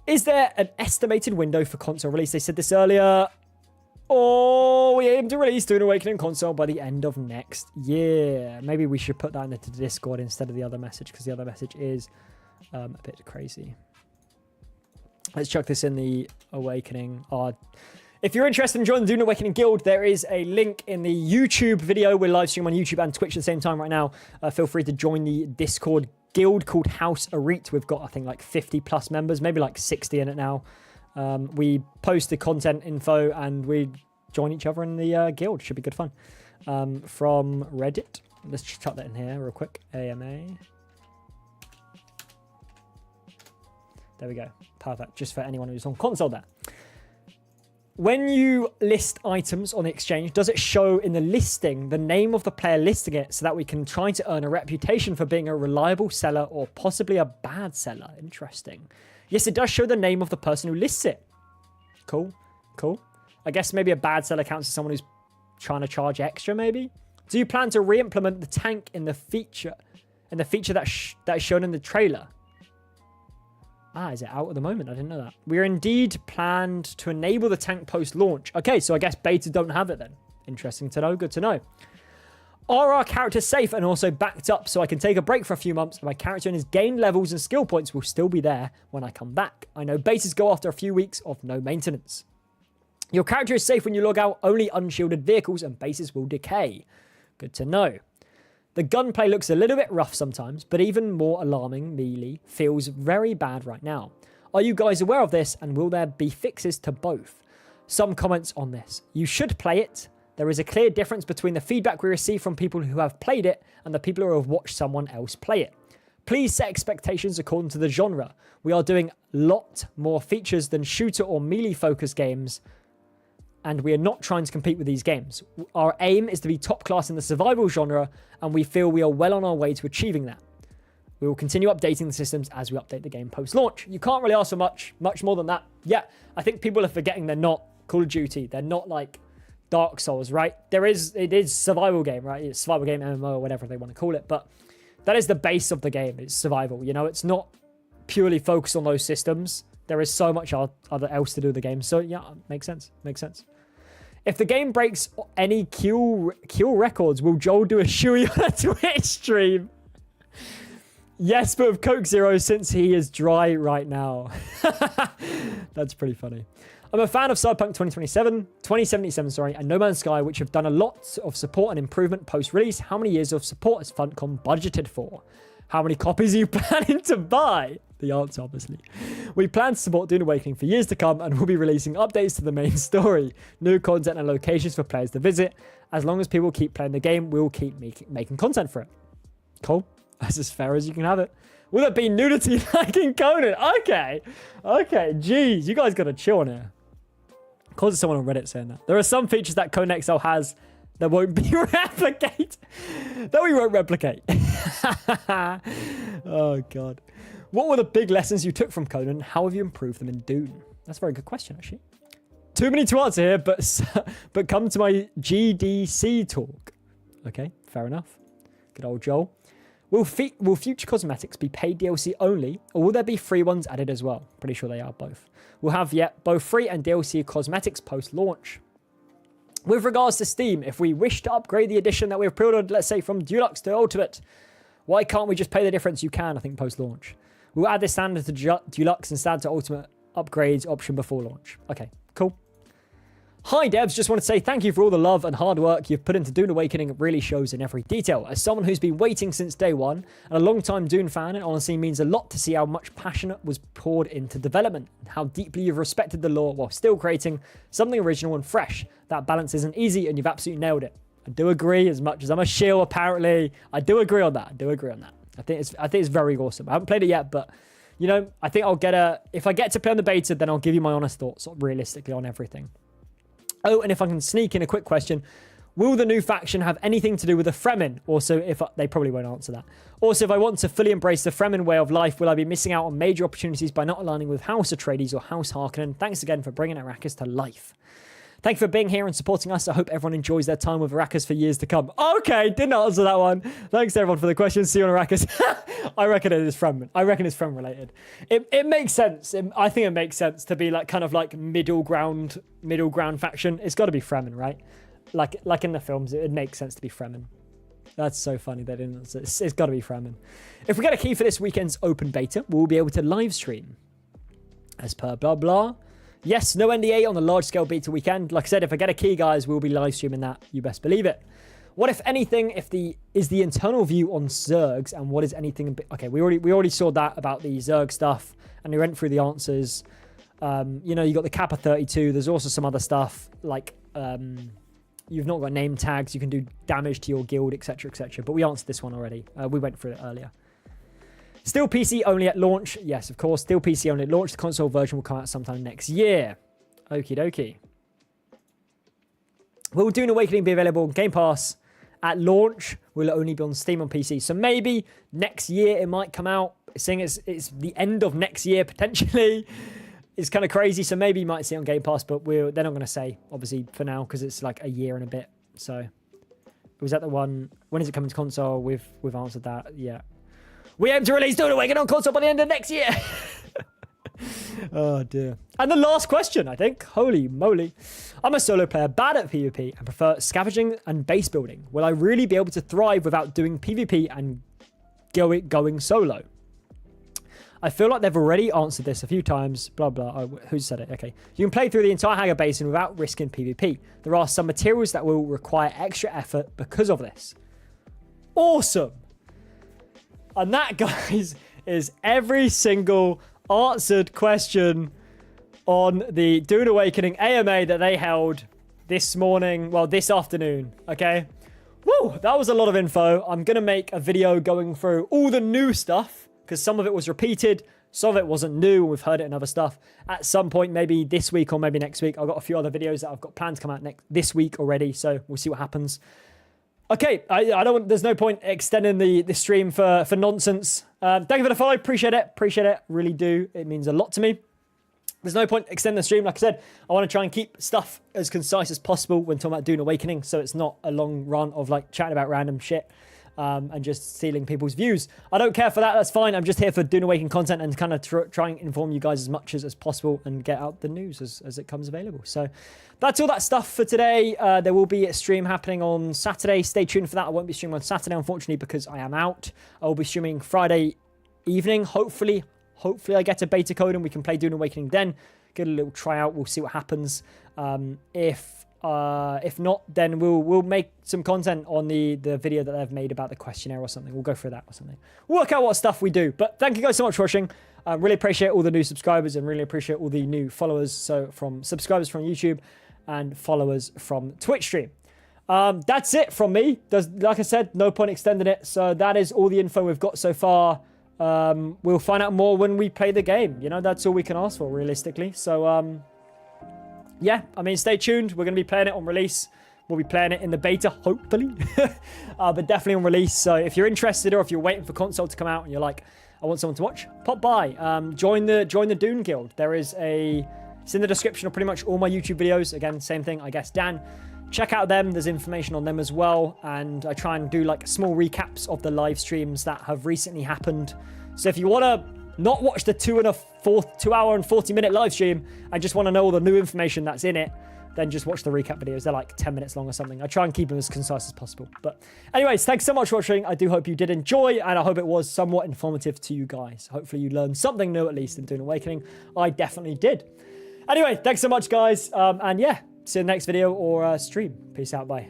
Is there an estimated window for console release? They said this earlier. Oh, we aim to release Dune Awakening console by the end of next year. Maybe we should put that into the Discord instead of the other message, because the other message is a bit crazy. Let's chuck this in the Awakening. If you're interested in joining the Dune Awakening Guild, there is a link in the YouTube video. We're live streaming on YouTube and Twitch at the same time right now. Feel free to join the Discord guild called House Arit. We've got, I think, like 50 plus members, maybe like 60 in it now. We post the content info and we join each other in the guild. Should be good fun. From Reddit. Let's just chuck that in here real quick. AMA. There we go. Perfect. Just for anyone who's on console there. When you list items on the exchange, does it show in the listing the name of the player listing it so that we can try to earn a reputation for being a reliable seller or possibly a bad seller? Interesting. Yes, it does show the name of the person who lists it. Cool. Cool. I guess maybe a bad seller counts as someone who's trying to charge extra, maybe? Do you plan to re-implement the tank in the feature that is shown in the trailer? Is it out at the moment? I didn't know that. We are indeed planned to enable the tank post-launch. Okay, so I guess beta don't have it then. Interesting to know. Good to know. Are our characters safe and also backed up so I can take a break for a few months and my character and his gain levels and skill points will still be there when I come back? I know betas go after a few weeks of no maintenance. Your character is safe when you log out. Only unshielded vehicles and bases will decay. Good to know. The gunplay looks a little bit rough sometimes, but even more alarming, melee feels very bad right now. Are you guys aware of this, and will there be fixes to both? Some comments on this. You should play it. There is a clear difference between the feedback we receive from people who have played it and the people who have watched someone else play it. Please set expectations according to the genre. We are doing a lot more features than shooter or melee-focused games, and we are not trying to compete with these games. Our aim is to be top class in the survival genre, and we feel we are well on our way to achieving that. We will continue updating the systems as we update the game post-launch. You can't really ask for much more than that. Yeah, I think people are forgetting they're not Call of Duty. They're not like Dark Souls, right? It is survival game, right? It's survival game, MMO, or whatever they want to call it. But that is the base of the game. It's survival. You know, it's not purely focused on those systems. There is so much other else to do with the game. So yeah, makes sense. Makes sense. If the game breaks any kill records, will Joel do a shoey on a Twitch stream? Yes, but with Coke Zero since he is dry right now. That's pretty funny. I'm a fan of Cyberpunk 2077, and No Man's Sky, which have done a lot of support and improvement post-release. How many years of support has Funcom budgeted for? How many copies are you planning to buy? The answer, obviously. We plan to support Dune Awakening for years to come, and we'll be releasing updates to the main story, new content and locations for players to visit. As long as people keep playing the game, we'll keep making content for it. Cool. That's as fair as you can have it. Will it be nudity like in Conan? Okay. Jeez, you guys gotta chill on here. Of course, there's someone on Reddit saying that. There are some features that Conan XL has that won't be replicate. That we won't replicate. Oh, God. What were the big lessons you took from Conan? How have you improved them in Dune? That's a very good question, actually. Too many to answer here, but come to my GDC talk. Okay, fair enough. Good old Joel. Will future cosmetics be paid DLC only, or will there be free ones added as well? Pretty sure they are both. We'll have both free and DLC cosmetics post-launch. With regards to Steam, if we wish to upgrade the edition that we've pre-ordered, let's say from Deluxe to Ultimate, why can't we just pay the difference? You can, I think, post-launch. We'll add this standard to Deluxe and standard to Ultimate upgrades option before launch. Okay, cool. Hi devs, just want to say thank you for all the love and hard work you've put into Dune Awakening. It really shows in every detail. As someone who's been waiting since day one and a long-time Dune fan, it honestly means a lot to see how much passion was poured into development and how deeply you've respected the lore while still creating something original and fresh. That balance isn't easy and you've absolutely nailed it. I do agree, as much as I'm a shill apparently. I do agree on that. I think it's very awesome. I haven't played it yet, but you know, I think if I get to play on the beta, then I'll give you my honest thoughts realistically on everything. Oh, and if I can sneak in a quick question, Will the new faction have anything to do with the Fremen? Also, they probably won't answer that. Also, if I want to fully embrace the Fremen way of life, will I be missing out on major opportunities by not aligning with House Atreides or House Harkonnen? Thanks again for bringing Arrakis to life. Thank you for being here and supporting us. I hope everyone enjoys their time with Arrakis for years to come. Okay, didn't answer that one. Thanks everyone for the question. See you on Arrakis. I reckon it is Fremen. I reckon it's Fremen related. It makes sense. I think it makes sense to be like kind of like middle ground faction. It's got to be Fremen, right? Like in the films, it makes sense to be Fremen. That's so funny they didn't answer. It's got to be Fremen. If we get a key for this weekend's open beta, we'll be able to live stream. As per blah blah. Yes, no NDA on the large-scale beta weekend. Like I said, if I get a key, guys, we'll be live streaming that. You best believe it. What, if anything, is the internal view on Zergs, and what is anything? Okay, we already saw that about the Zerg stuff, and we went through the answers. You know, you got the Kappa 32. There's also some other stuff like you've not got name tags. You can do damage to your guild, etc., etc. But we answered this one already. We went through it earlier. Still PC only at launch. Yes, of course. Still PC only at launch. The console version will come out sometime next year. Okie dokie. Will Dune Awakening be available on Game Pass at launch? Will it only be on Steam on PC? So maybe next year it might come out. Seeing it's the end of next year potentially. It's kind of crazy. So maybe you might see it on Game Pass, but they're not going to say, obviously, for now, because it's like a year and a bit. So was that the one? When is it coming to console? We've answered that. Yeah. We aim to release Dune Awakening on console by the end of next year. Oh, dear. And the last question, I think. Holy moly. I'm a solo player, bad at PvP, and prefer scavenging and base building. Will I really be able to thrive without doing PvP and going solo? I feel like they've already answered this a few times. Blah, blah. Oh, who said it? Okay. You can play through the entire Hagar Basin without risking PvP. There are some materials that will require extra effort because of this. Awesome. And that, guys, is every single answered question on the Dune Awakening AMA that they held this morning. Well, this afternoon. Okay. Woo! That was a lot of info. I'm going to make a video going through all the new stuff because some of it was repeated. Some of it wasn't new. We've heard it in other stuff. At some point, maybe this week or maybe next week, I've got a few other videos that I've got planned to come out this week already. So we'll see what happens. Okay, I don't. There's no point extending the stream for nonsense. Thank you for the follow. Appreciate it. Really do. It means a lot to me. There's no point extending the stream. Like I said, I want to try and keep stuff as concise as possible when talking about Dune Awakening, so it's not a long run of like chatting about random shit and just stealing people's views. I don't care for that. That's fine. I'm just here for Dune Awakening content and kind of try and inform you guys as much as possible and get out the news as it comes available. So that's all that stuff for today. There will be a stream happening on Saturday. Stay tuned for that. I won't be streaming on Saturday, unfortunately, because I am out. I will be streaming Friday evening. Hopefully I get a beta code and we can play Dune Awakening then. Get a little tryout. We'll see what happens. If not, then we'll make some content on the video that they've made about the questionnaire or something. We'll go through that or something. We'll work out what stuff we do. But thank you guys so much for watching. Really appreciate all the new subscribers and really appreciate all the new followers. So from subscribers from YouTube and followers from Twitch stream. That's it from me. Like I said, no point extending it. So that is all the info we've got so far. We'll find out more when we play the game. You know, that's all we can ask for realistically. So yeah, I mean, stay tuned. We're going to be playing it on release. We'll be playing it in the beta, hopefully. But definitely on release. So if you're interested or if you're waiting for console to come out and you're like, I want someone to watch, pop by. Join the Dune Guild. It's in the description of pretty much all my YouTube videos. Again, same thing, I guess, Dan. Check out them. There's information on them as well. And I try and do like small recaps of the live streams that have recently happened. So if you want to not watch the 2 hour and 40-minute live stream and just want to know all the new information that's in it, then just watch the recap videos. They're like 10 minutes long or something. I try and keep them as concise as possible. But anyways, thanks so much for watching. I do hope you did enjoy, and I hope it was somewhat informative to you guys. Hopefully you learned something new, at least, in Dune Awakening. I definitely did. Anyway, thanks so much, guys. And yeah, see you in the next video or stream. Peace out. Bye.